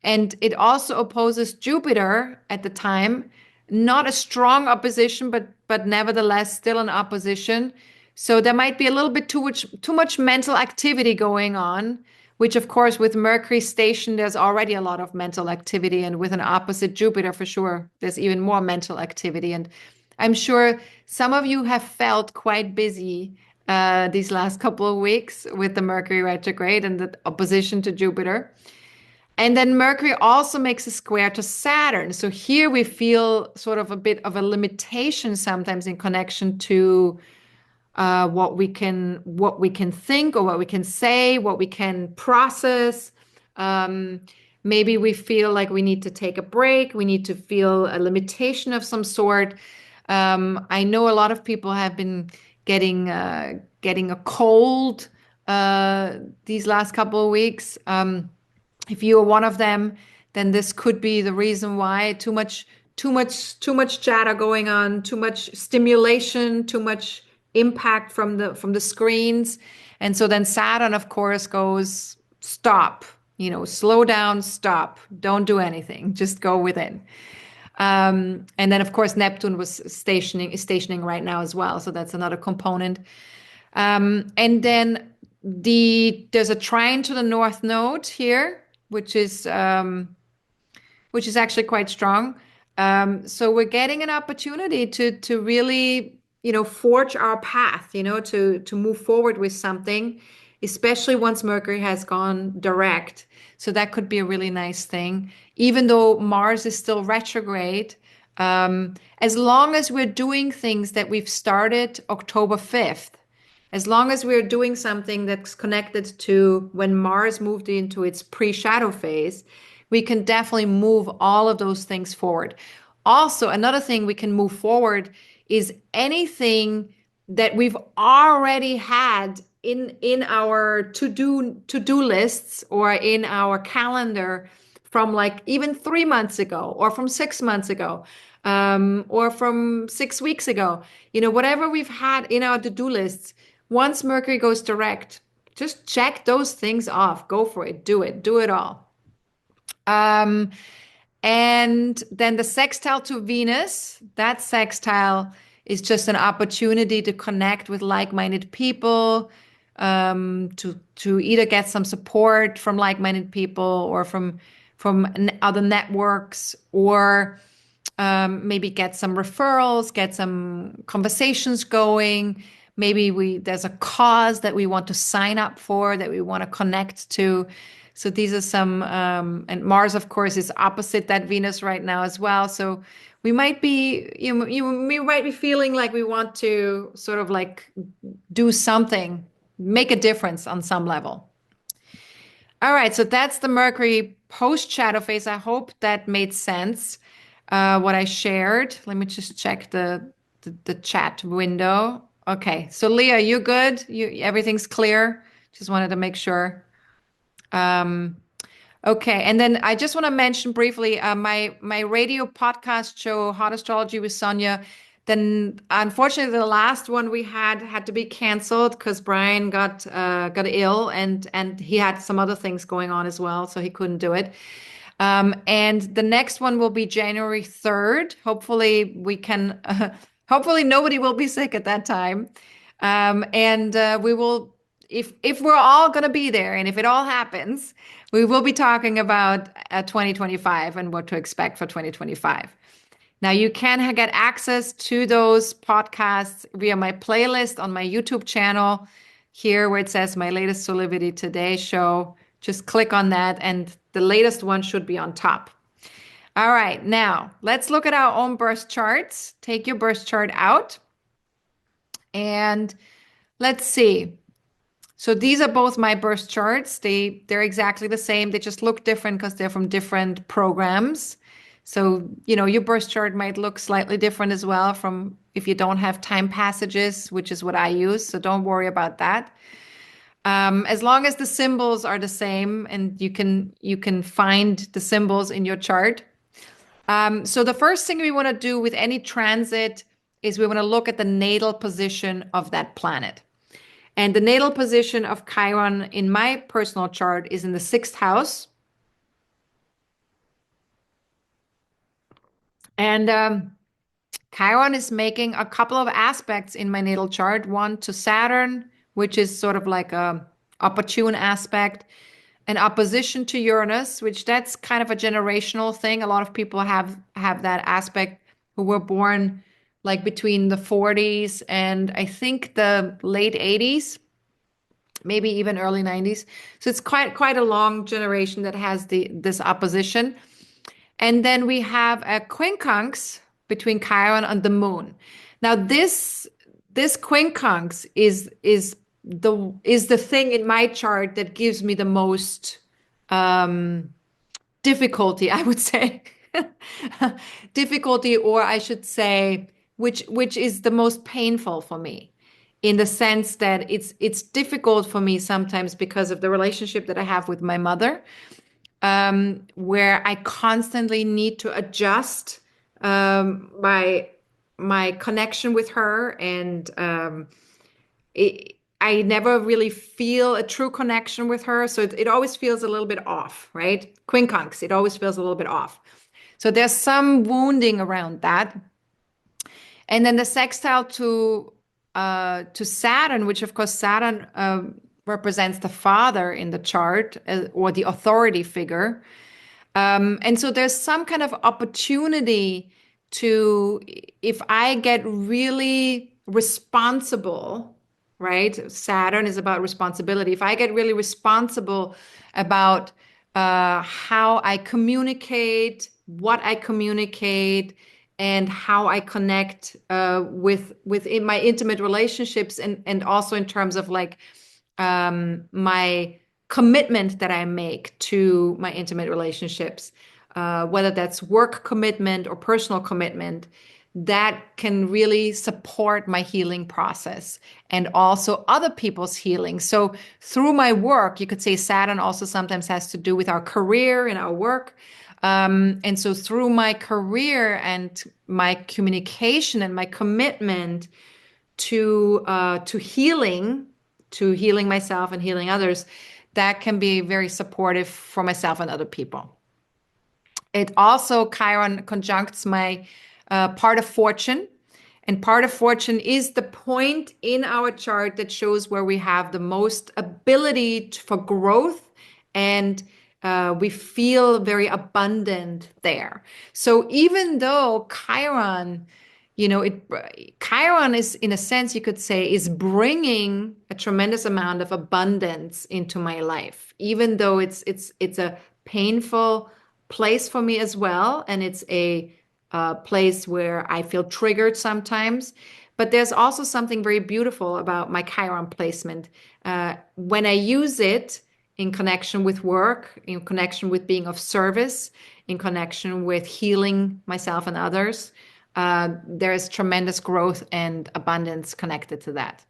And it also opposes Jupiter at the time, not a strong opposition, but nevertheless still an opposition. So there might be a little bit too much mental activity going on, which of course with Mercury station, there's already a lot of mental activity, and with an opposite Jupiter for sure, there's even more mental activity. And I'm sure some of you have felt quite busy these last couple of weeks with the Mercury retrograde and the opposition to Jupiter. And then Mercury also makes a square to Saturn. So here we feel sort of a bit of a limitation sometimes in connection to what we can think or what we can say, what we can process. Maybe we feel like we need to take a break. We need to feel a limitation of some sort. I know a lot of people have been getting a cold these last couple of weeks. If you are one of them, then this could be the reason why. Too much chatter going on, too much stimulation, too much impact from the screens. And so then Saturn, of course, goes, stop, slow down, stop, don't do anything, just go within. And then of course Neptune is stationing right now as well. So that's another component. And then there's a trine to the North Node here, which is actually quite strong. So we're getting an opportunity to really, forge our path, to move forward with something, especially once Mercury has gone direct. So that could be a really nice thing, even though Mars is still retrograde. As long as we're doing things that we've started October 5th, as long as we're doing something that's connected to when Mars moved into its pre-shadow phase, we can definitely move all of those things forward. Also, another thing we can move forward is anything that we've already had in our to-do lists or in our calendar from like even 3 months ago or from 6 months ago, or from 6 weeks ago. Whatever we've had in our to-do lists, once Mercury goes direct, just check those things off. Go for it. Do it all. And then the sextile to Venus, that sextile is just an opportunity to connect with like-minded people, to either get some support from like-minded people or from other networks, or maybe get some referrals, get some conversations going. Maybe there's a cause that we want to sign up for, that we want to connect to. So these are some, and Mars, of course, is opposite that Venus right now as well. So we might be, we might be feeling like we want to sort of like do something, make a difference on some level. All right, so that's the Mercury post shadow phase. I hope that made sense. What I shared. Let me just check the chat window. Okay, so Leah, you good? You everything's clear? Just wanted to make sure. Um, Okay, and then I just want to mention briefly my radio podcast show, Hot Astrology with Sonja. Then unfortunately, the last one we had to be canceled because Brian got ill and he had some other things going on as well, so he couldn't do it. And the next one will be January 3rd. Hopefully, we can. Hopefully, nobody will be sick at that time. And we will, if we're all going to be there, and if it all happens, we will be talking about 2025 and what to expect for 2025. Now, you can get access to those podcasts via my playlist on my YouTube channel here where it says my latest Solidity Today show. Just click on that, and the latest one should be on top. All right, now let's look at our own birth charts. Take your birth chart out, and let's see. So these are both my birth charts. They're exactly the same. They just look different because they're from different programs. So, your birth chart might look slightly different as well from if you don't have time passages, which is what I use. So don't worry about that. As long as the symbols are the same and you can find the symbols in your chart. So the first thing we want to do with any transit is we want to look at the natal position of that planet. And the natal position of Chiron in my personal chart is in the 6th house. And Chiron is making a couple of aspects in my natal chart. One to Saturn, which is sort of like a opportune aspect. An opposition to Uranus, which that's kind of a generational thing. A lot of people have that aspect who were born like between the 40s and I think the late 80s, maybe even early 90s. So it's quite a long generation that has this opposition. And then we have a quincunx between Chiron and the moon. Now this quincunx is the thing in my chart that gives me the most difficulty, I would say. Difficulty, or I should say, which is the most painful for me, in the sense that it's difficult for me sometimes because of the relationship that I have with my mother, where I constantly need to adjust my connection with her, and I never really feel a true connection with her. So it always feels a little bit off, right? Quincunx, it always feels a little bit off. So there's some wounding around that. And then the sextile to Saturn, which of course Saturn represents the father in the chart, or the authority figure. And so there's some kind of opportunity to, if I get really responsible, right? Saturn is about responsibility. If I get really responsible about how I communicate, what I communicate, and how I connect within my intimate relationships, and also in terms of like my commitment that I make to my intimate relationships, whether that's work commitment or personal commitment, that can really support my healing process and also other people's healing. So through my work, you could say Saturn also sometimes has to do with our career and our work. And so through my career and my communication and my commitment to healing, myself and healing others, that can be very supportive for myself and other people. It also, Chiron conjuncts my part of fortune. And part of fortune is the point in our chart that shows where we have the most ability for growth, and we feel very abundant there. So even though Chiron, Chiron is, in a sense, you could say, is bringing a tremendous amount of abundance into my life, even though it's a painful place for me as well, and it's a place where I feel triggered sometimes. But there's also something very beautiful about my Chiron placement. When I use it, in connection with work, in connection with being of service, in connection with healing myself and others. There is tremendous growth and abundance connected to that.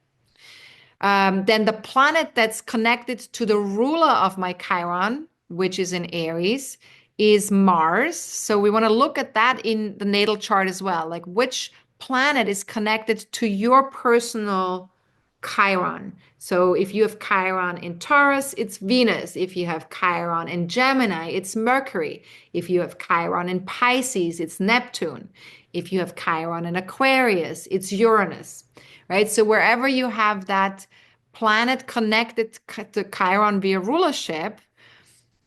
Then the planet that's connected to the ruler of my Chiron, which is in Aries, is Mars. So we want to look at that in the natal chart as well. Like which planet is connected to your personal Chiron. So if you have Chiron in Taurus, it's Venus. If you have Chiron in Gemini, it's Mercury. If you have Chiron in Pisces, it's Neptune. If you have Chiron in Aquarius, it's Uranus, right? So wherever you have that planet connected to Chiron via rulership,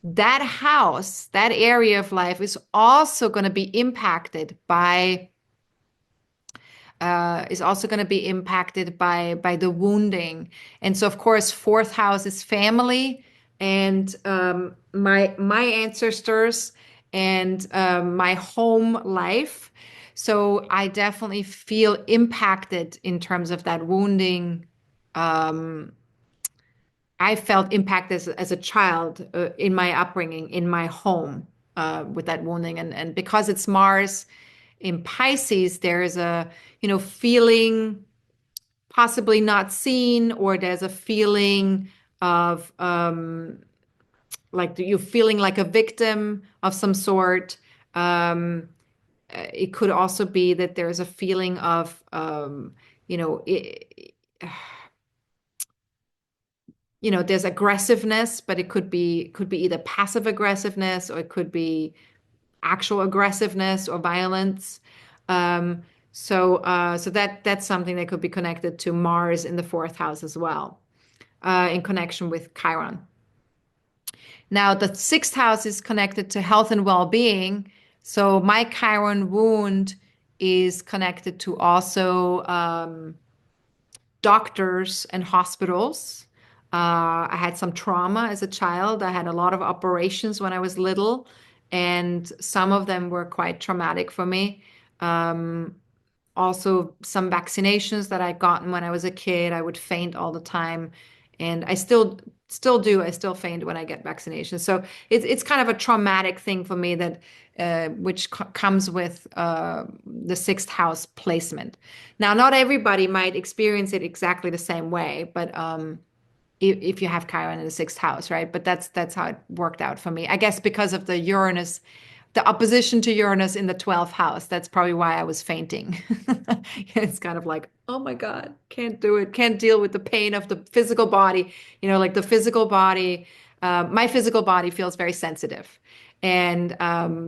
that house, that area of life is also going to be impacted by the wounding. And so of course fourth house is family and my ancestors and my home life. So I definitely feel impacted in terms of that wounding. I felt impacted as a child in my upbringing, in my home, with that wounding. And because it's Mars in Pisces, there is a, feeling possibly not seen, or there's a feeling of like you're feeling like a victim of some sort. It could also be that there's a feeling of, you know, it, there's aggressiveness, but it could be either passive aggressiveness or it could be actual aggressiveness or violence. So that's something that could be connected to Mars in the fourth house as well, in connection with Chiron. Now, the sixth house is connected to health and well-being. So my Chiron wound is connected to also doctors and hospitals. I had some trauma as a child. I had a lot of operations when I was little, and some of them were quite traumatic for me. Also, some vaccinations that I'd gotten when I was a kid, I would faint all the time, and I still do. I still faint when I get vaccinations. So it's kind of a traumatic thing for me that which comes with the sixth house placement. Now, not everybody might experience it exactly the same way, but if you have Chiron in the sixth house, right? But that's how it worked out for me. I guess because of the Uranus, the opposition to Uranus in the 12th house. That's probably why I was fainting. It's kind of like, oh my God, can't do it. Can't deal with the pain of the physical body. Like the physical body, my physical body feels very sensitive. And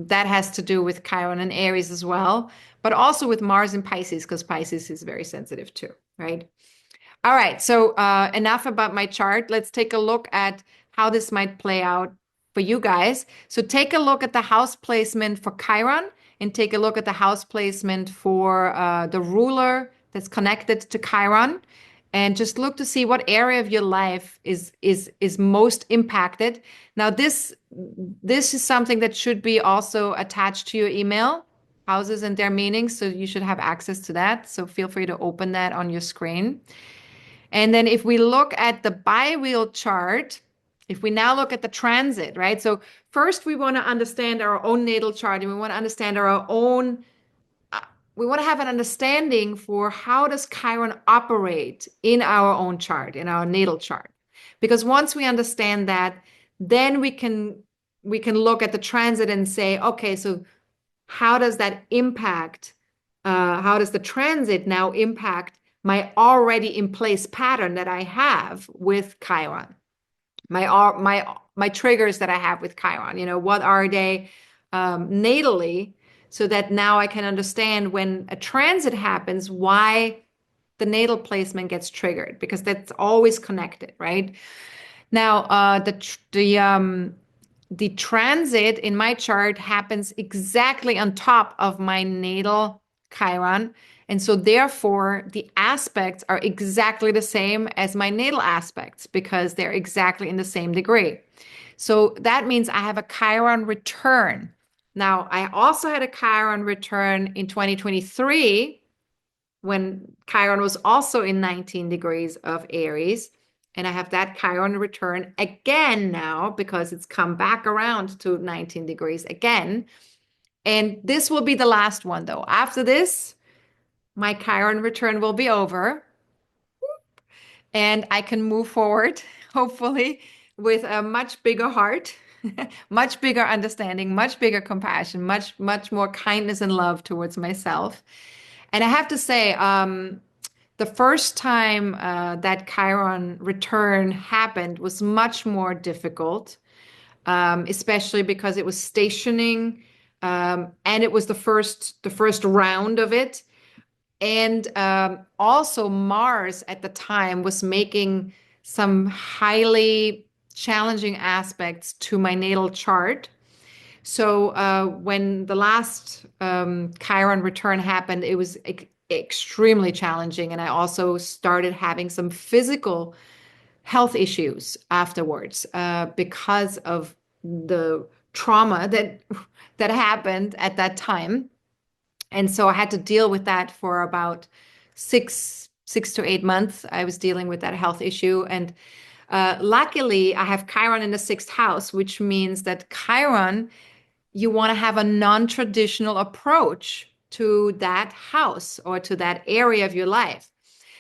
that has to do with Chiron and Aries as well, but also with Mars and Pisces, because Pisces is very sensitive too, right? All right, so enough about my chart. Let's take a look at how this might play out for you guys. So take a look at the house placement for Chiron and take a look at the house placement for the ruler that's connected to Chiron, and just look to see what area of your life is most impacted. Now, this is something that should be also attached to your email, houses and their meanings, so you should have access to that. So feel free to open that on your screen. And then if we look at the bi-wheel chart, if we now look at the transit, right? So first we want to understand our own natal chart, and we want to understand our own, we want to have an understanding for how does Chiron operate in our own chart, in our natal chart. Because once we understand that, then we can look at the transit and say, okay, so how does that impact, how does the transit now impact my already in place pattern that I have with Chiron, my triggers that I have with Chiron, what are they natally, so that now I can understand when a transit happens, why the natal placement gets triggered, because that's always connected, right? Now, the transit in my chart happens exactly on top of my natal Chiron. And so therefore, the aspects are exactly the same as my natal aspects because they're exactly in the same degree. So that means I have a Chiron return. Now, I also had a Chiron return in 2023 when Chiron was also in 19 degrees of Aries. And I have that Chiron return again now because it's come back around to 19 degrees again. And this will be the last one, though. After this, my Chiron return will be over and I can move forward, hopefully, with a much bigger heart, much bigger understanding, much bigger compassion, much more kindness and love towards myself. And I have to say, the first time that Chiron return happened was much more difficult, especially because it was stationing, and it was the first round of it. And also, Mars at the time was making some highly challenging aspects to my natal chart. So when the last Chiron return happened, it was extremely challenging. And I also started having some physical health issues afterwards because of the trauma that happened at that time. And so I had to deal with that for about six to 8 months. I was dealing with that health issue. And luckily, I have Chiron in the sixth house, which means that Chiron, you want to have a non-traditional approach to that house or to that area of your life.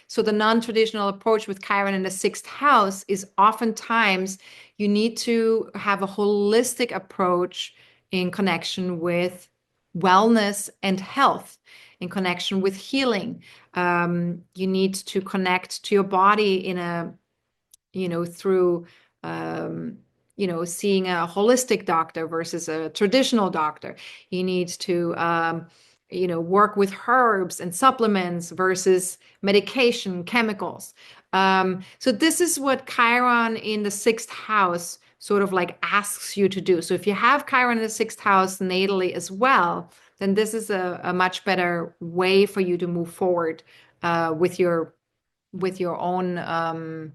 So the non-traditional approach with Chiron in the sixth house is oftentimes you need to have a holistic approach in connection with wellness and health, in connection with healing. You need to connect to your body in a, through, seeing a holistic doctor versus a traditional doctor. You need to, work with herbs and supplements versus medication, chemicals. So this is what Chiron in the sixth house sort of like asks you to do. So if you have Chiron in the sixth house natally as well, then this is a much better way for you to move forward with your own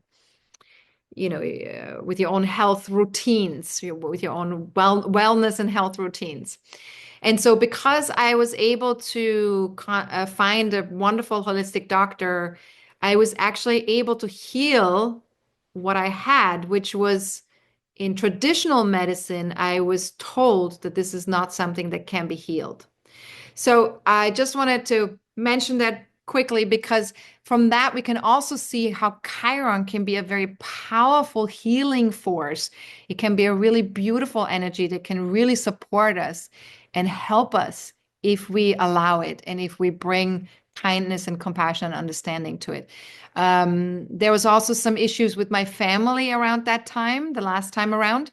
with your own health routines, with your own wellness and health routines. And so, because I was able to find a wonderful holistic doctor, I was actually able to heal what I had, which was in traditional medicine, I was told that this is not something that can be healed. So I just wanted to mention that quickly because from that we can also see how Chiron can be a very powerful healing force. It can be a really beautiful energy that can really support us and help us if we allow it and if we bring kindness and compassion and understanding to it. There was also some issues with my family around that time, the last time around.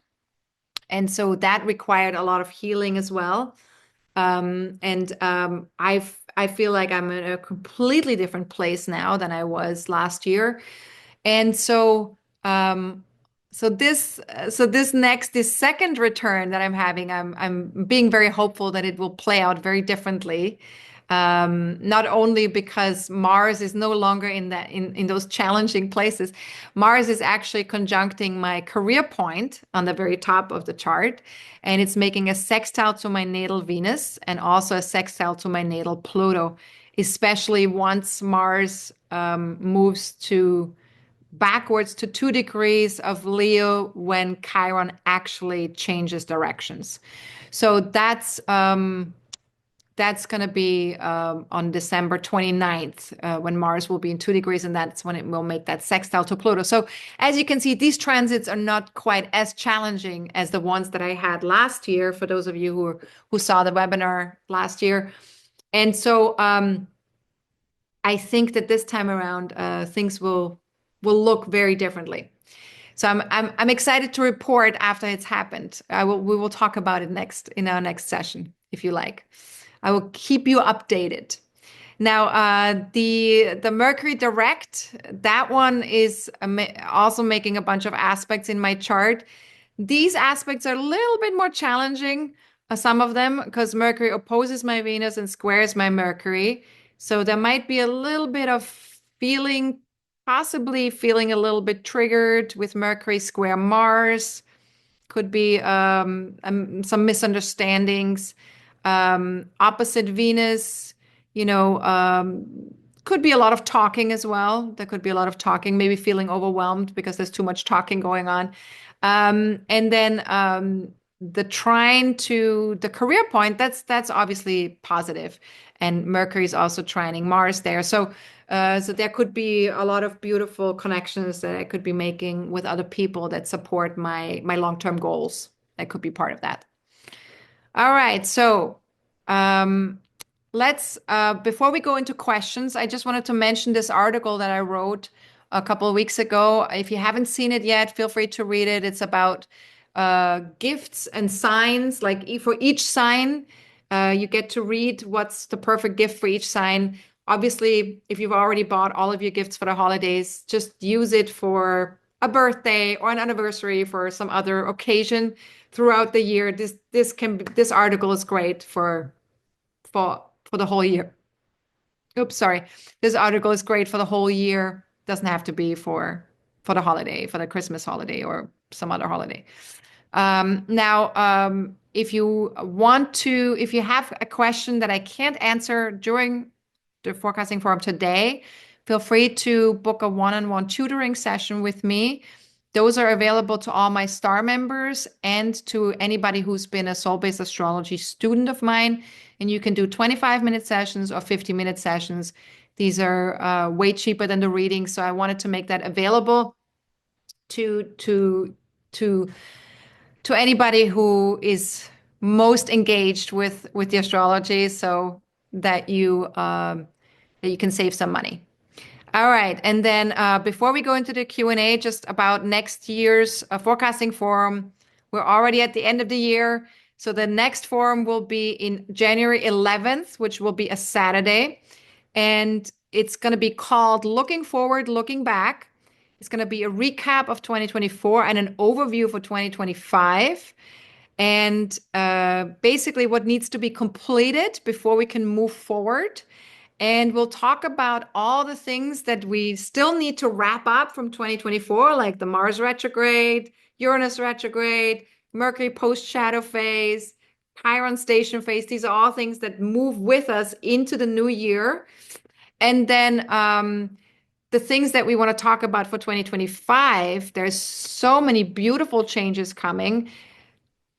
And so that required a lot of healing as well. I feel like I'm in a completely different place now than I was last year. And so, this second return that I'm having, I'm being very hopeful that it will play out very differently. Not only because Mars is no longer in those challenging places. Mars is actually conjuncting my career point on the very top of the chart, and it's making a sextile to my natal Venus and also a sextile to my natal Pluto, especially once Mars moves to backwards to 2 degrees of Leo when Chiron actually changes directions. So that's going to be on December 29th when Mars will be in 2 degrees, and that's when it will make that sextile to Pluto. So as you can see, these transits are not quite as challenging as the ones that I had last year, for those of you who saw the webinar last year. And so I think that this time around, things will look very differently. So I'm excited to report after it's happened. We will talk about it in our next session, if you like. I will keep you updated. Now, the Mercury direct, that one is also making a bunch of aspects in my chart. These aspects are a little bit more challenging, some of them, because Mercury opposes my Venus and squares my Mercury. So there might be a little bit of possibly feeling a little bit triggered with Mercury square Mars. Could be some misunderstandings. Opposite Venus, Could be a lot of talking as well. There could be a lot of talking, maybe feeling overwhelmed because there's too much talking going on. And then the trine to the career point, that's obviously positive. And Mercury is also trining Mars there. So there could be a lot of beautiful connections that I could be making with other people that support my long-term goals. That could be part of that. All right. So um, let's, before we go into questions, I just wanted to mention this article that I wrote a couple of weeks ago. If you haven't seen it yet, feel free to read it. It's about gifts and signs. Like for each sign, you get to read what's the perfect gift for each sign. Obviously, if you've already bought all of your gifts for the holidays, just use it for a birthday or an anniversary for some other occasion throughout the year. This article is great for the whole year. Oops, sorry. This article is great for the whole year. Doesn't have to be for the holiday, for the Christmas holiday or some other holiday. Now, if you have a question that I can't answer during the forecasting forum today, feel free to book a one-on-one tutoring session with me. Those are available to all my star members and to anybody who's been a soul-based astrology student of mine. And you can do 25-minute sessions or 50-minute sessions. These are way cheaper than the reading. So I wanted to make that available to to anybody who is most engaged with the astrology, so that you can save some money. All right, and then before we go into the Q&A, just about next year's forecasting forum, we're already at the end of the year, so the next forum will be in January 11th, which will be a Saturday, and it's going to be called Looking Forward, Looking Back. It's going to be a recap of 2024 and an overview for 2025. And basically what needs to be completed before we can move forward. And we'll talk about all the things that we still need to wrap up from 2024, like the Mars retrograde, Uranus retrograde, Mercury post-shadow phase, Chiron station phase. These are all things that move with us into the new year. And then the things that we want to talk about for 2025, there's so many beautiful changes coming.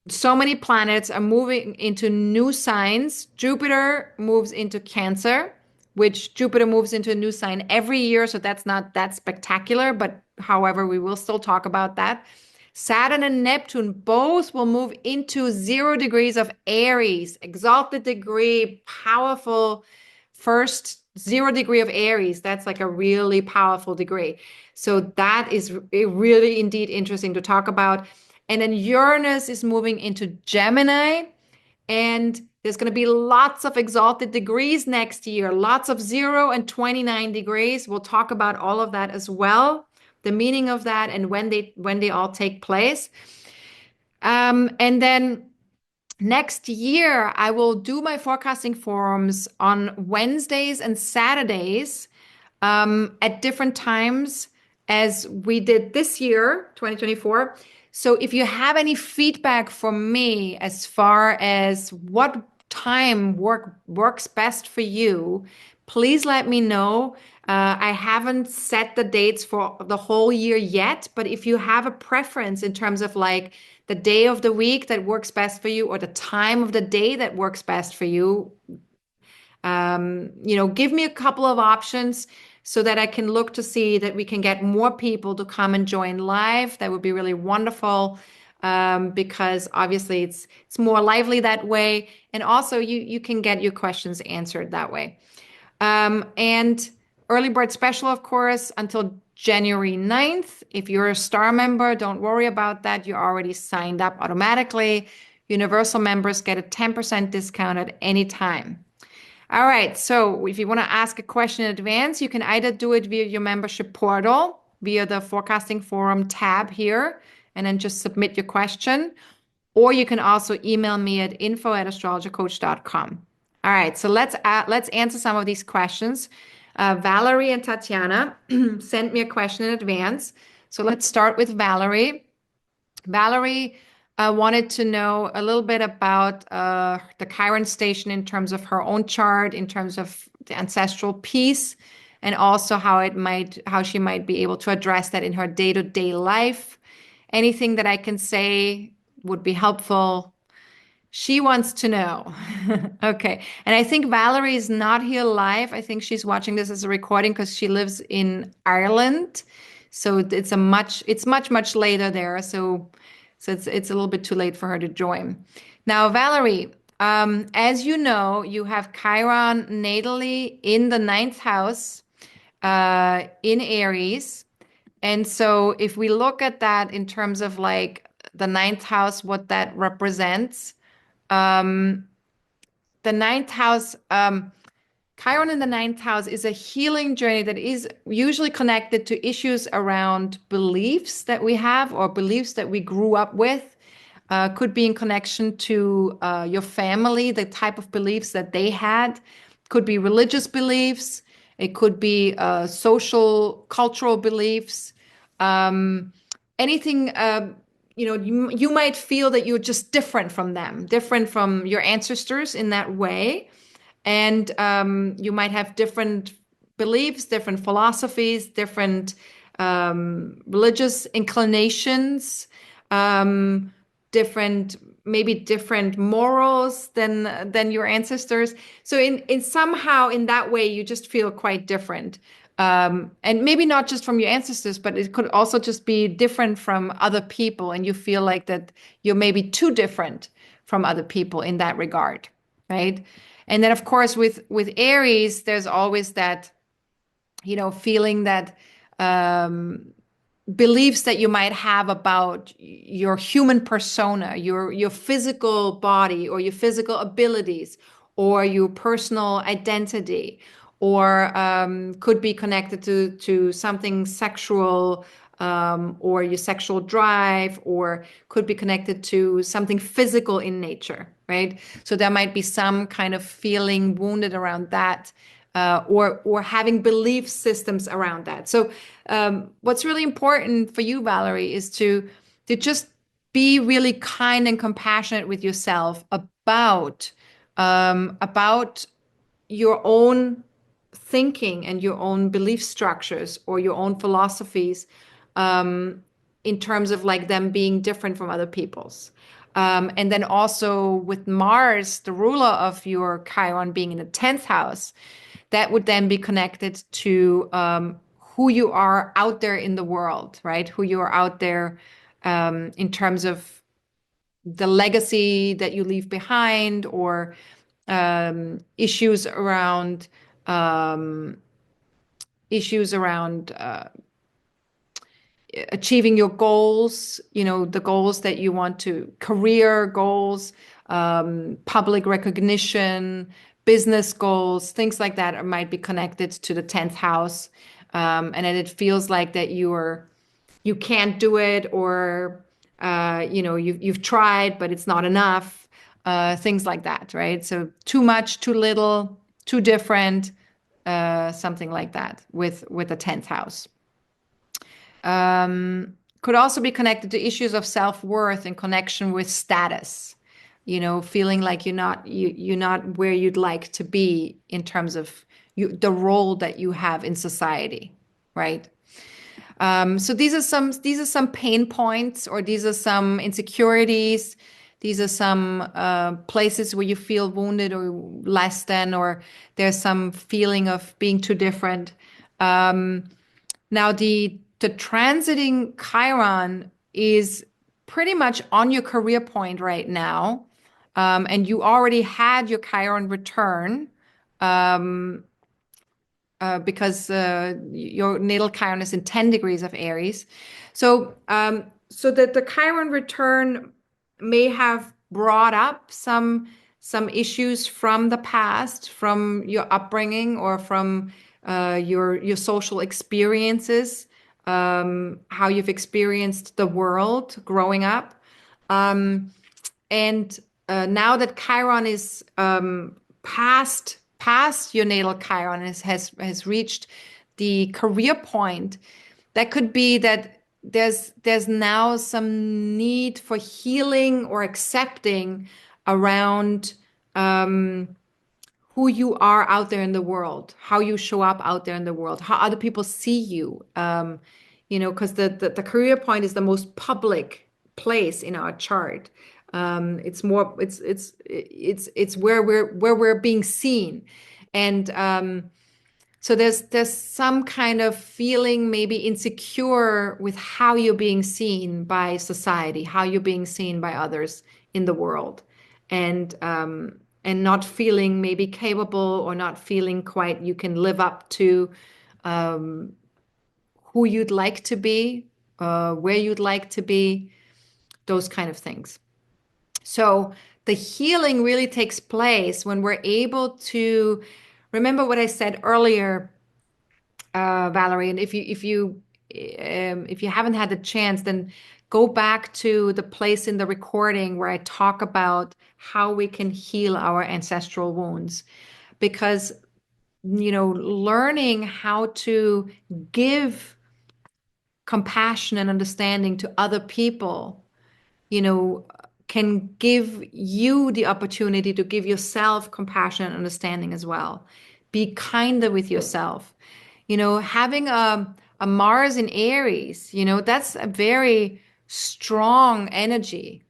So many planets are moving into new signs. Jupiter moves into Cancer, which Jupiter moves into a new sign every year. So that's not that spectacular, but however, we will still talk about that. Saturn and Neptune both will move into 0 degrees of Aries, exalted degree, powerful first 0 degree of Aries. That's like a really powerful degree. So that is really indeed interesting to talk about. And then Uranus is moving into Gemini, and there's going to be lots of exalted degrees next year, lots of 0 and 29 degrees. We'll talk about all of that as well, the meaning of that and when they all take place. And then next year, I will do my forecasting forums on Wednesdays and Saturdays at different times as we did this year, 2024. So if you have any feedback from me as far as what time works best for you, please let me know. I haven't set the dates for the whole year yet, but if you have a preference in terms of like the day of the week that works best for you or the time of the day that works best for you, give me a couple of options so that I can look to see that we can get more people to come and join live. That would be really wonderful, because obviously it's more lively that way. And also you can get your questions answered that way. And early bird special, of course, until January 9th. If you're a star member, don't worry about that. You're already signed up automatically. Universal members get a 10% discount at any time. All right, so if you want to ask a question in advance, you can either do it via your membership portal, via the forecasting forum tab here, and then just submit your question. Or you can also email me at info@astrologercoach.com. All right, so let's answer some of these questions. Valerie and Tatiana sent me a question in advance. So let's start with Valerie. Valerie wanted to know a little bit about the Chiron station in terms of her own chart, in terms of the ancestral piece, and also how she might be able to address that in her day-to-day life. Anything that I can say would be helpful. She wants to know. Okay. And I think Valerie is not here live. I think she's watching this as a recording because she lives in Ireland. So it's much later there. So it's a little bit too late for her to join. Now, Valerie, as you know, you have Chiron natally in the ninth house, in Aries. And so if we look at that in terms of like the ninth house, what that represents, um, the ninth house, Chiron in the ninth house is a healing journey that is usually connected to issues around beliefs that we have or beliefs that we grew up with. Could be in connection to your family, the type of beliefs that they had. Could be religious beliefs. It could be social, cultural beliefs. Um, anything, you might feel that you're just different from them, different from your ancestors in that way. And you might have different beliefs, different philosophies, different religious inclinations, um, maybe different morals than your ancestors. So in somehow in that way, you just feel quite different. And maybe not just from your ancestors, but it could also just be different from other people, and you feel like that you're maybe too different from other people in that regard, right? And then, of course, with Aries, there's always that, feeling that beliefs that you might have about your human persona, your physical body or your physical abilities or your personal identity, or could be connected to something sexual, or your sexual drive, or could be connected to something physical in nature, right? So there might be some kind of feeling wounded around that, or having belief systems around that. So what's really important for you, Valerie, is to just be really kind and compassionate with yourself about your own thinking and your own belief structures or your own philosophies, in terms of like them being different from other people's. And then also with Mars, the ruler of your Chiron, being in the 10th house, that would then be connected to who you are out there in the world, right? Who you are out there, in terms of the legacy that you leave behind, or issues around um, achieving your goals, the goals that you want to, career goals, public recognition, business goals, things like that might be connected to the 10th house. And then it feels like that you can't do it, or you've tried, but it's not enough. Things like that, right? So too much, too little, too different, something like that with the 10th house. Could also be connected to issues of self-worth in connection with status, feeling like you're not where you'd like to be in terms of the role that you have in society, right? So these are some pain points, or these are some insecurities. These are some places where you feel wounded or less than, or there's some feeling of being too different. Now the transiting Chiron is pretty much on your career point right now, and you already had your Chiron return. Because your natal Chiron is in 10 degrees of Aries. So, so that the Chiron return may have brought up some issues from the past, from your upbringing, or from your social experiences, how you've experienced the world growing up. And now that Chiron is past your natal Chiron, has reached the career point, that could be that there's now some need for healing or accepting around who you are out there in the world, how you show up out there in the world, how other people see you. Because the career point is the most public place in our chart. It's more, it's where we're being seen, and so there's some kind of feeling maybe insecure with how you're being seen by society, how you're being seen by others in the world, and not feeling maybe capable, or not feeling quite you can live up to um, who you'd like to be, where you'd like to be, those kind of things. So the healing really takes place when we're able to remember what I said earlier, Valerie. And if you haven't had the chance, then go back to the place in the recording where I talk about how we can heal our ancestral wounds, because learning how to give compassion and understanding to other people, you know, can give you the opportunity to give yourself compassion and understanding as well. Be kinder with yourself. Having a Mars in Aries, that's a very strong energy,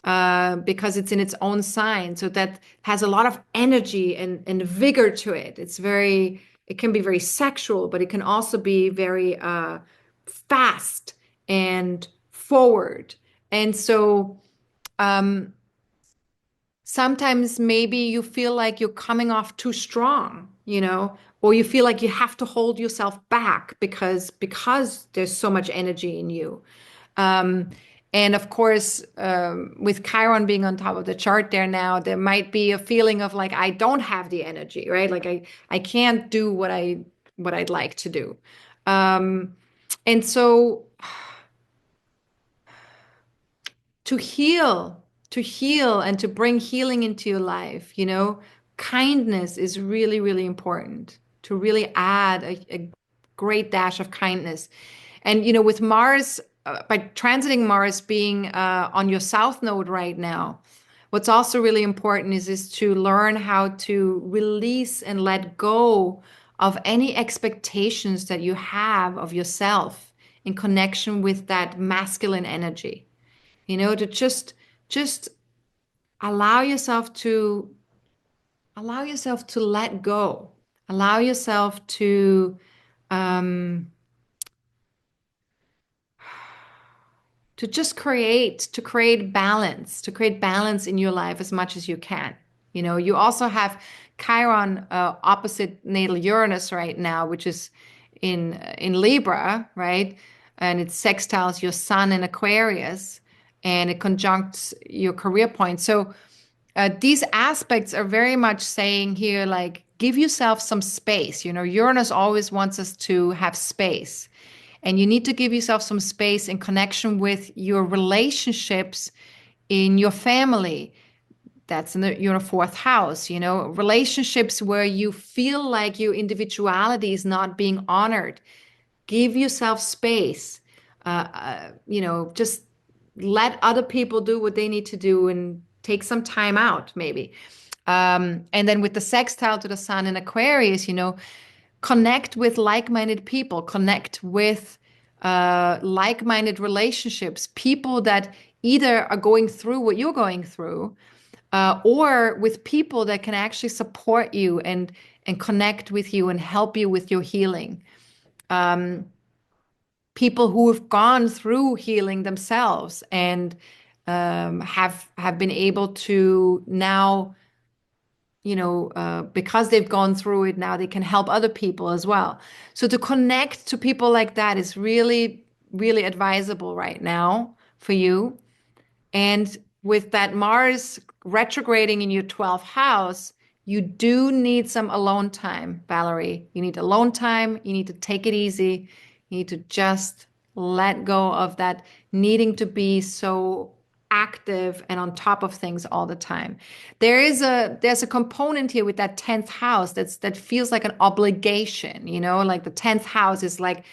because it's in its own sign. So that has a lot of energy and vigor to it. It can be very sexual, but it can also be very fast and forward. And so um, sometimes maybe you feel like you're coming off too strong, or you feel like you have to hold yourself back because there's so much energy in you. Um, and of course, with Chiron being on top of the chart there now, there might be a feeling of like, I don't have the energy, right? Like I can't do what I'd like to do. Um, and so to heal, and to bring healing into your life, kindness is really, really important, to really add a great dash of kindness. And, with Mars, by transiting Mars being on your south node right now, what's also really important is to learn how to release and let go of any expectations that you have of yourself in connection with that masculine energy. To just allow yourself to let go, allow yourself um, to just create balance, in your life as much as you can. You also have Chiron opposite natal Uranus right now, which is in Libra, right? And it sextiles your sun in Aquarius, and it conjuncts your career point. So these aspects are very much saying here, like, give yourself some space. Uranus always wants us to have space. And you need to give yourself some space in connection with your relationships in your family. That's in your fourth house, relationships where you feel like your individuality is not being honored. Give yourself space. Just let other people do what they need to do and take some time out, maybe. And then with the sextile to the sun in Aquarius, connect with like-minded people, connect with like-minded relationships, people that either are going through what you're going through, or with people that can actually support you and connect with you and help you with your healing. People who have gone through healing themselves and have been able to now, because they've gone through it, now they can help other people as well. So to connect to people like that is really, really advisable right now for you. And with that Mars retrograding in your 12th house, you do need some alone time, Valerie. You need alone time. You need to take it easy. You need to just let go of that needing to be so active and on top of things all the time. There's a component here with that 10th house that feels like an obligation, like the 10th house is like,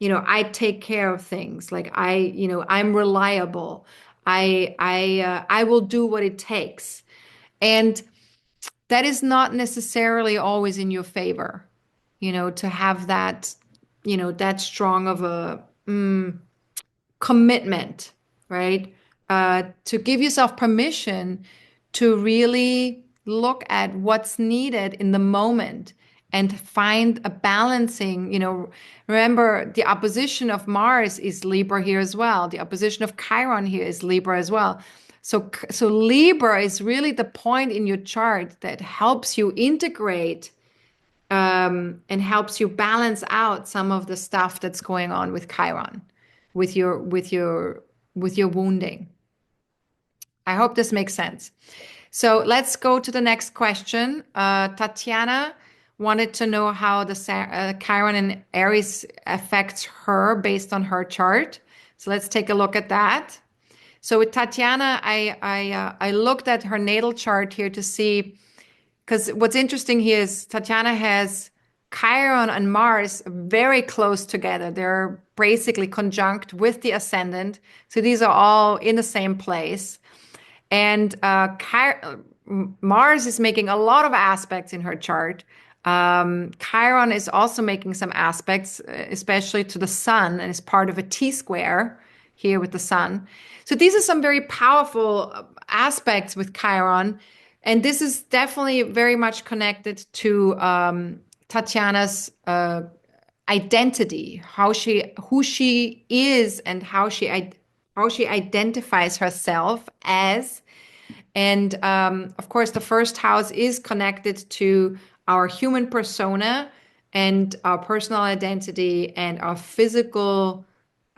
I take care of things. Like I'm reliable. I will do what it takes. And that is not necessarily always in your favor, to have that, that strong of a commitment, right? To give yourself permission to really look at what's needed in the moment and find a balancing, remember the opposition of Mars is Libra here as well. The opposition of Chiron here is Libra as well. So Libra is really the point in your chart that helps you integrate and helps you balance out some of the stuff that's going on with Chiron, with your wounding. I hope this makes sense. So let's go to the next question. Tatiana wanted to know how the Chiron and Aries affects her based on her chart. So let's take a look at that. So with Tatiana, I looked at her natal chart here to see, because what's interesting here is Tatiana has Chiron and Mars very close together. They're basically conjunct with the ascendant. So these are all in the same place. And Mars is making a lot of aspects in her chart. Chiron is also making some aspects, especially to the sun, and is part of a T square here with the sun. So these are some very powerful aspects with Chiron. And this is definitely very much connected to Tatiana's identity, who she is, and how she identifies herself as. And of course, the first house is connected to our human persona and our personal identity and our physical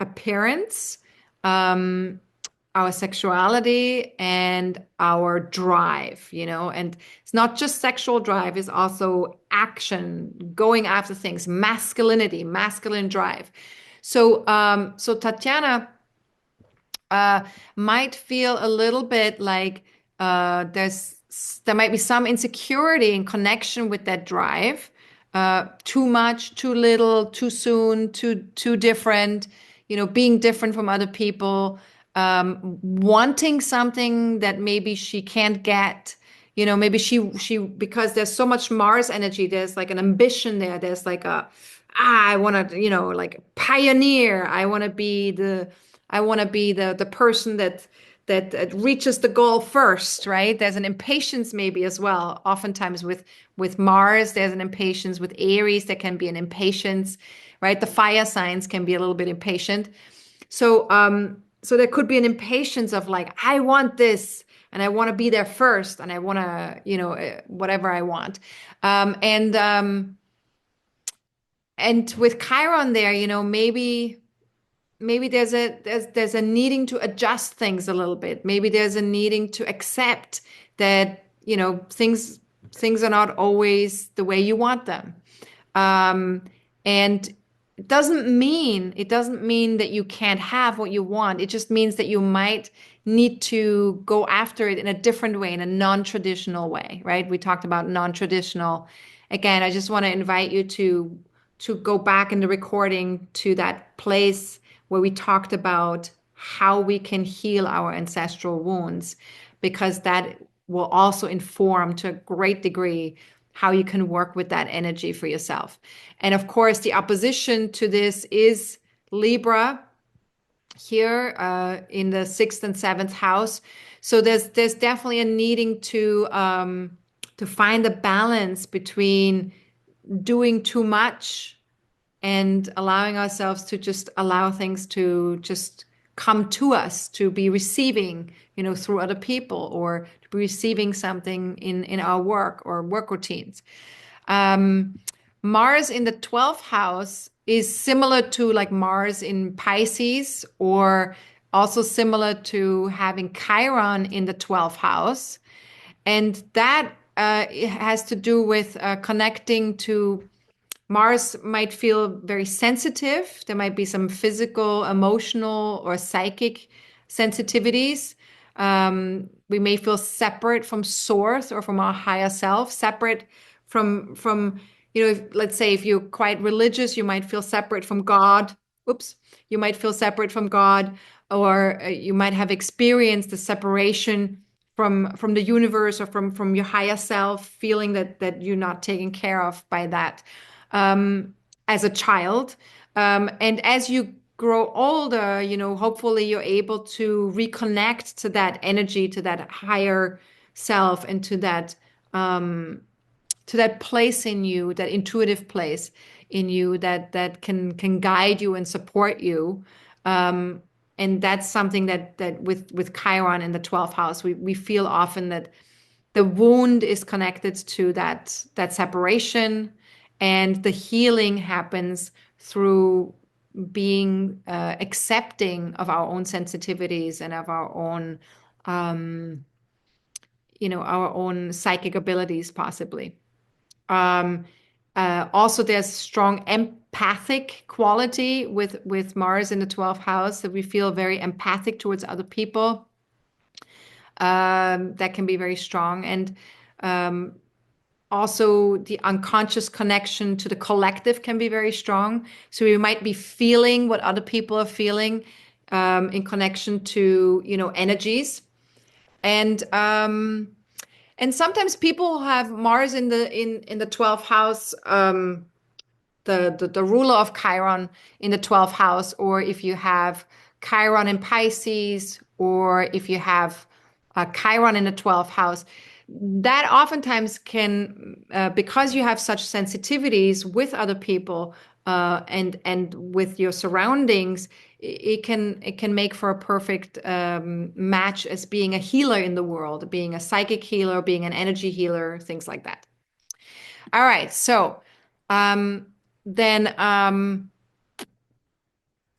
appearance, our sexuality and our drive, and it's not just sexual drive, it's also action, going after things, masculinity, masculine drive. So Tatiana might feel a little bit like there might be some insecurity in connection with that drive. Too much, too little, too soon, too different, being different from other people, wanting something that maybe she can't get. Maybe she because there's so much Mars energy, there's like an ambition there. There's like I want to, like pioneer. I want to be the person that reaches the goal first, right? There's an impatience maybe as well. Oftentimes with Mars, there's an impatience. With Aries, there can be an impatience, right? The fire signs can be a little bit impatient. So there could be an impatience of like, I want this, and I want to be there first, and I want to, whatever I want. And with Chiron there, maybe there's a needing to adjust things a little bit. Maybe there's a needing to accept that, things are not always the way you want them. And it doesn't mean that you can't have what you want. It just means that you might need to go after it in a different way, in a non-traditional way, right? We talked about non-traditional. Again, I just want to invite you to go back in the recording to that place where we talked about how we can heal our ancestral wounds, because that will also inform to a great degree how you can work with that energy for yourself. And of course, the opposition to this is Libra here in the 6th and 7th house. So there's definitely a needing to find the balance between doing too much and allowing ourselves to just allow things to just come to us, to be receiving, through other people, or to be receiving something in our work or work routines. Mars in the 12th house is similar to like Mars in Pisces, or also similar to having Chiron in the 12th house. And that has to do with connecting to Mars might feel very sensitive. There might be some physical, emotional, or psychic sensitivities. We may feel separate from source or from our higher self, separate from let's say if you're quite religious, you might feel separate from God. Oops, you might feel separate from God, or you might have experienced the separation from the universe or from your higher self, feeling that you're not taken care of by that as a child. And as you grow older, hopefully you're able to reconnect to that energy, to that higher self, and to that place in you, that intuitive place in you that can guide you and support you. And that's something that with Chiron in the 12th house, we feel often that the wound is connected to that separation, and the healing happens through being accepting of our own sensitivities and of our own psychic abilities, possibly. Um, Also, there's strong empathic quality with Mars in the 12th house, that we feel very empathic towards other people. That can be very strong. And also, the unconscious connection to the collective can be very strong. So we might be feeling what other people are feeling in connection to, energies. And sometimes people have Mars in the 12th house, the ruler of Chiron in the 12th house, or if you have Chiron in Pisces, or if you have Chiron in the 12th house, that oftentimes can, because you have such sensitivities with other people and with your surroundings, it can make for a perfect match as being a healer in the world, being a psychic healer, being an energy healer, things like that. All right, so then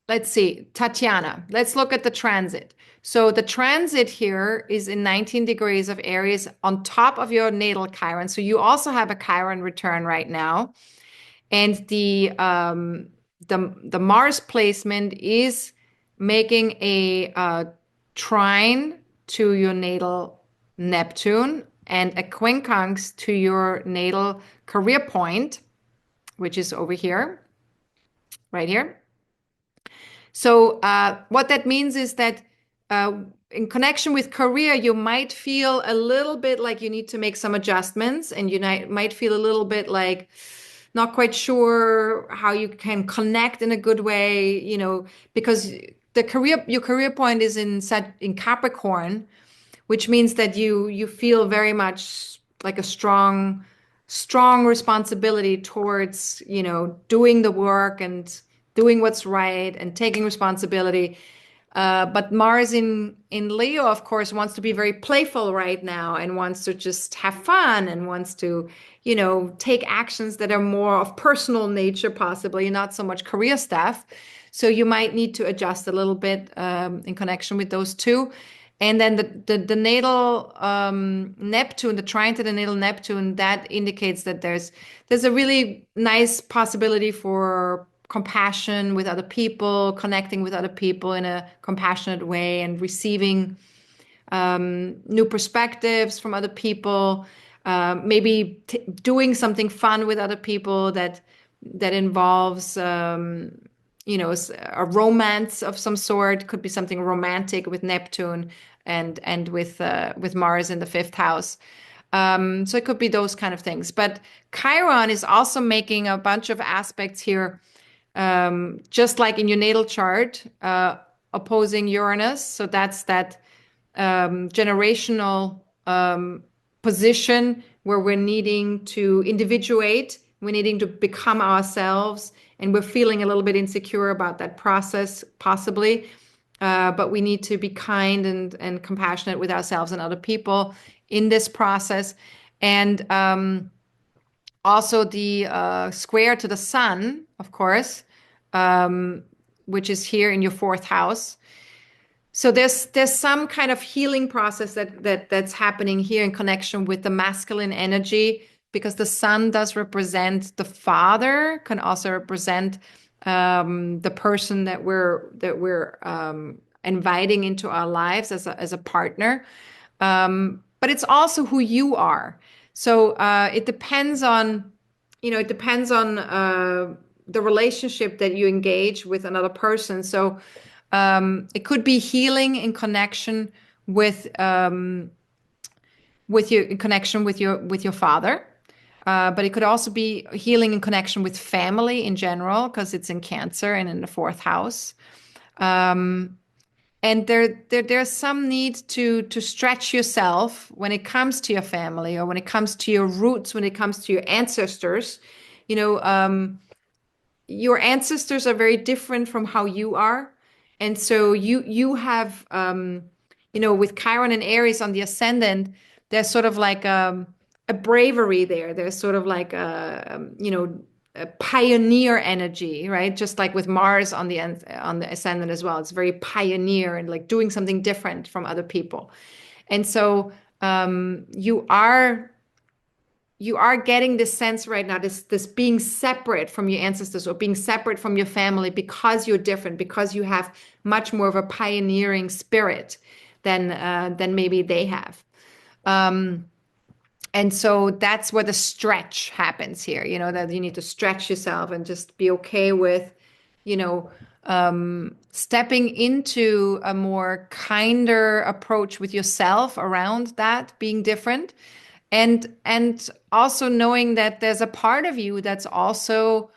let's see, Tatiana, let's look at the transit. So the transit here is in 19 degrees of Aries on top of your natal Chiron. So you also have a Chiron return right now. And the Mars placement is making a trine to your natal Neptune and a quincunx to your natal career point, which is over here, right here. So what that means is that in connection with career, you might feel a little bit like you need to make some adjustments, and you might feel a little bit like not quite sure how you can connect in a good way, because your career point is in Capricorn, which means that you feel very much like a strong responsibility towards, doing the work and doing what's right and taking responsibility. But Mars in Leo, of course, wants to be very playful right now and wants to just have fun and wants to, take actions that are more of personal nature, possibly not so much career stuff. So you might need to adjust a little bit in connection with those two. And then the natal Neptune, the trine to the natal Neptune, that indicates that there's a really nice possibility for compassion with other people, connecting with other people in a compassionate way, and receiving new perspectives from other people. Maybe doing something fun with other people that involves a romance of some sort. Could be something romantic with Neptune and with Mars in the 5th house. So it could be those kind of things. But Chiron is also making a bunch of aspects here, just like in your natal chart, opposing Uranus. So that's that generational position where we're needing to individuate, we're needing to become ourselves, and we're feeling a little bit insecure about that process, possibly. But we need to be kind and compassionate with ourselves and other people in this process. And also the square to the sun, of course, which is here in your 4th house. So there's some kind of healing process that's happening here in connection with the masculine energy, because the sun does represent the father, can also represent the person that we're inviting into our lives as a partner. But it's also who you are. So it depends on, the relationship that you engage with another person. So it could be healing in connection with with your in connection with your father. But it could also be healing in connection with family in general, because it's in Cancer and in the fourth house. And there's some need to stretch yourself when it comes to your family, or when it comes to your roots, when it comes to your ancestors. You know, your ancestors are very different from how you are. And so you have with Chiron and Aries on the ascendant, there's sort of like a bravery there. There's sort of like a pioneer energy, right? Just like with Mars on the ascendant as well. It's very pioneer and like doing something different from other people. And so you are getting this sense right now, this being separate from your ancestors, or being separate from your family, because you're different, because you have much more of a pioneering spirit than maybe they have. And so that's where the stretch happens here, that you need to stretch yourself and just be okay with, you know, stepping into a more kinder approach with yourself around that being different. And also knowing that there's a part of you that's also,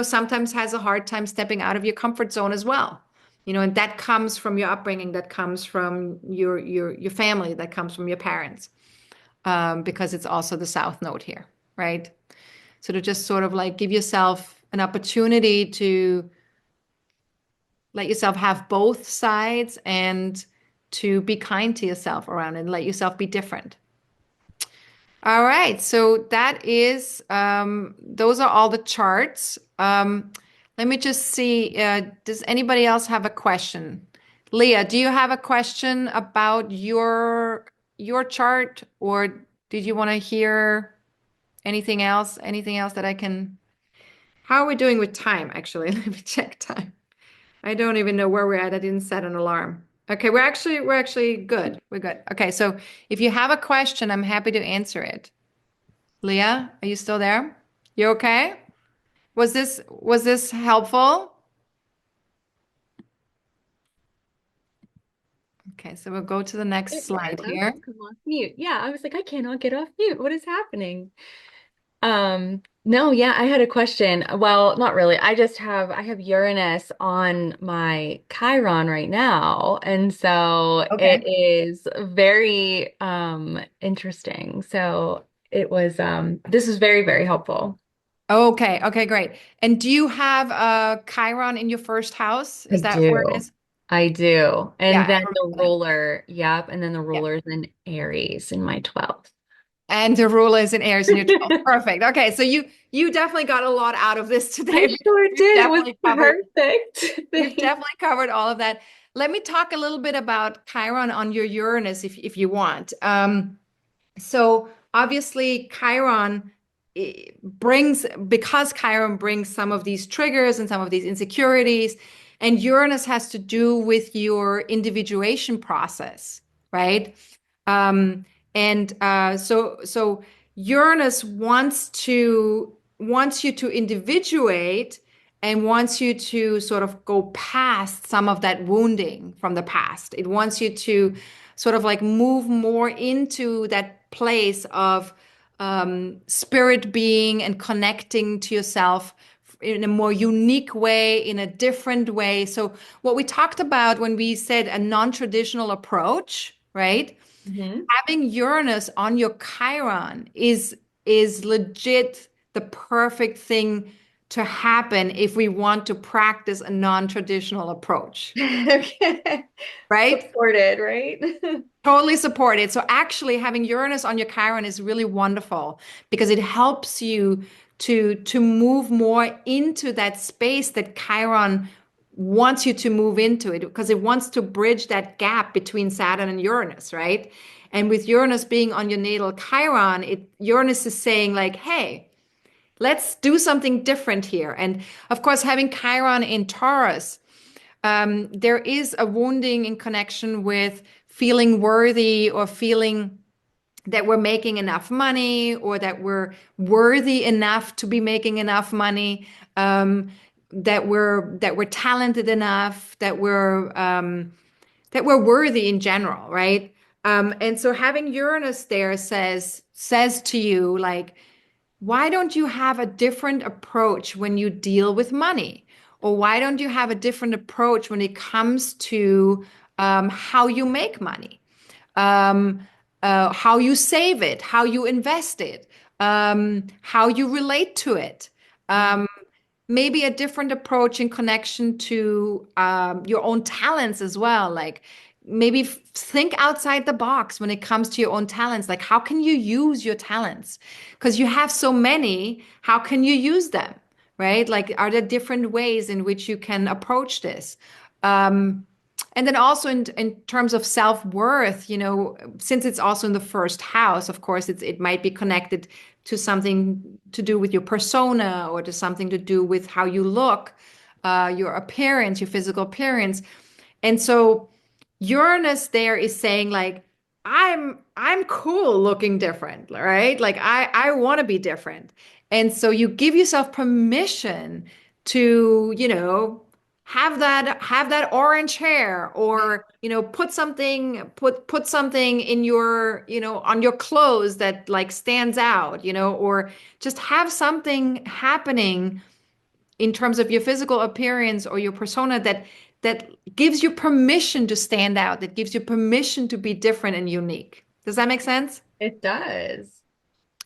sometimes has a hard time stepping out of your comfort zone as well. And that comes from your upbringing, that comes from your family, that comes from your parents, because it's also the South Node here, right? So to just sort of like give yourself an opportunity to let yourself have both sides, and to be kind to yourself around it, and let yourself be different. All right, so that is those are all the charts. Let me just see. Does anybody else have a question? Leah, do you have a question about your chart, or did you want to hear anything else? Anything else that I can? How are we doing with time? Actually, let me check time. I don't even know where we're at. I didn't set an alarm. Okay, we're actually good. We're good. Okay, so if you have a question, I'm happy to answer it. Leah, are you still there? You okay? Was this helpful? Okay, so we'll go to the next It was. slide I was here. just come off mute. Yeah, I was like, I cannot get off mute. What is happening? No, yeah, I had a question. Well, not really. I have Uranus on my Chiron right now, and so it Okay. is very interesting. So it was this is very, very helpful. Okay, okay, great. And do you have Chiron in your first house? I Is that where it do. is? I do. Yeah, And I then the remember that. ruler, yep, and then the Yeah. ruler's in Aries in my 12th. And the ruler is in Aries in your 12th. Perfect. Okay, so you definitely got a lot out of this I today, because sure we've did. It was definitely covered perfect. we've Thanks. definitely covered all of that. Let me talk a little bit about Chiron on your Uranus if you want. So obviously Chiron because Chiron brings some of these triggers and some of these insecurities, and Uranus has to do with your individuation process, right? Um, and so Uranus wants you to individuate, and wants you to sort of go past some of that wounding from the past. It wants you to sort of like move more into that place of spirit being and connecting to yourself in a more unique way, in a different way. So what we talked about when we said a non-traditional approach, right? Hmm. Having Uranus on your Chiron is legit the perfect thing to happen if we want to practice a non-traditional approach, Okay. right? Supported, right? Totally support it. So actually having Uranus on your Chiron is really wonderful, because it helps you to move more into that space that Chiron wants you to move into it, because it wants to bridge that gap between Saturn and Uranus, right? And with Uranus being on your natal Chiron, Uranus is saying like, hey, let's do something different here. And of course, having Chiron in Taurus, there is a wounding in connection with feeling worthy, or feeling that we're making enough money, or that we're worthy enough to be making enough money, that we're talented enough, that we're worthy in general, right? And so having Uranus there says to you, like, why don't you have a different approach when you deal with money? Or why don't you have a different approach when it comes to how you make money? um, how you save it, how you invest it, how you relate to it. Mm. Um, Maybe a different approach in connection to your own talents as well. Like maybe think outside the box when it comes to your own talents. Like how can you use your talents? Because you have so many, how can you use them? Right? Like, are there different ways in which you can approach this? Um, and then also in terms of self-worth, since it's also in the first house, of course, it might be connected to something to do with your persona or to something to do with how you look, your appearance, your physical appearance. And so Uranus there is saying like, I'm cool looking different, right? Like I want to be different. And so you give yourself permission to, have that orange hair, or put something in your on your clothes that like stands out, or just have something happening in terms of your physical appearance or your persona that gives you permission to stand out, that gives you permission to be different and unique. Does that make sense? It does.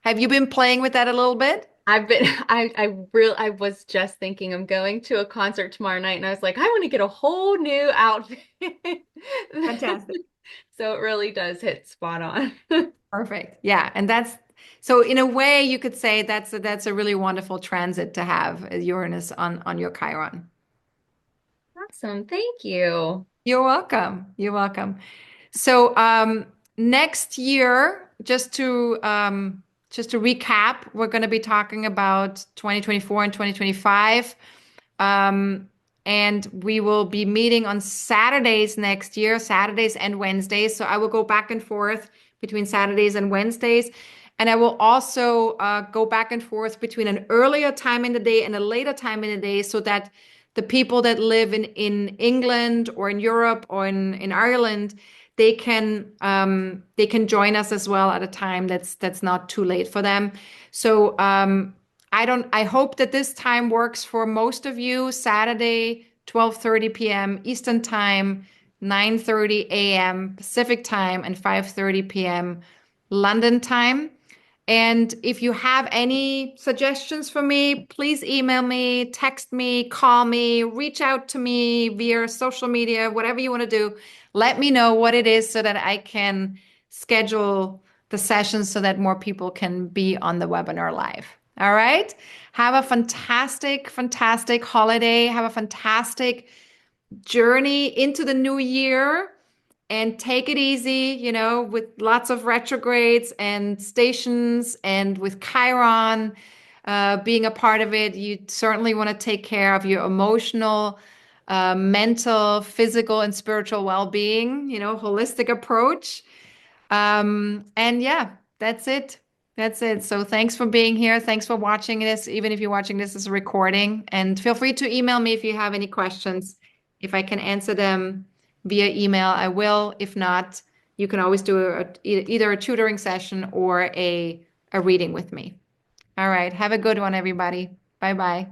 Have you been playing with that a little bit? I was just thinking I'm going to a concert tomorrow night and I was like, I want to get a whole new outfit. Fantastic. So it really does hit spot on. Perfect. Yeah, and that's so in a way you could say that's a really wonderful transit to have, Uranus on your Chiron. Awesome. Thank you. You're welcome. You're welcome. So next year, just to recap, we're going to be talking about 2024 and 2025. Um, and we will be meeting on Saturdays next year, Saturdays and Wednesdays. So I will go back and forth between Saturdays and Wednesdays. And I will also go back and forth between an earlier time in the day and a later time in the day, so that the people that live in England or in Europe or in Ireland, they can join us as well at a time that's not too late for them. So I hope that this time works for most of you. Saturday, 12:30 p.m. Eastern Time, 9:30 a.m. Pacific Time, and 5:30 p.m. London time. And if you have any suggestions for me, please email me, text me, call me, reach out to me via social media, whatever you want to do. Let me know what it is so that I can schedule the sessions so that more people can be on the webinar live. All right. Have a fantastic, fantastic holiday. Have a fantastic journey into the new year, and take it easy, with lots of retrogrades and stations, and with Chiron being a part of it. You certainly want to take care of your emotional, mental, physical, and spiritual well-being, holistic approach. And yeah, that's it. That's it. So thanks for being here. Thanks for watching this, even if you're watching this as a recording. And feel free to email me if you have any questions. If I can answer them via email, I will. If not, you can always do either a tutoring session or a reading with me. All right. Have a good one, everybody. Bye bye.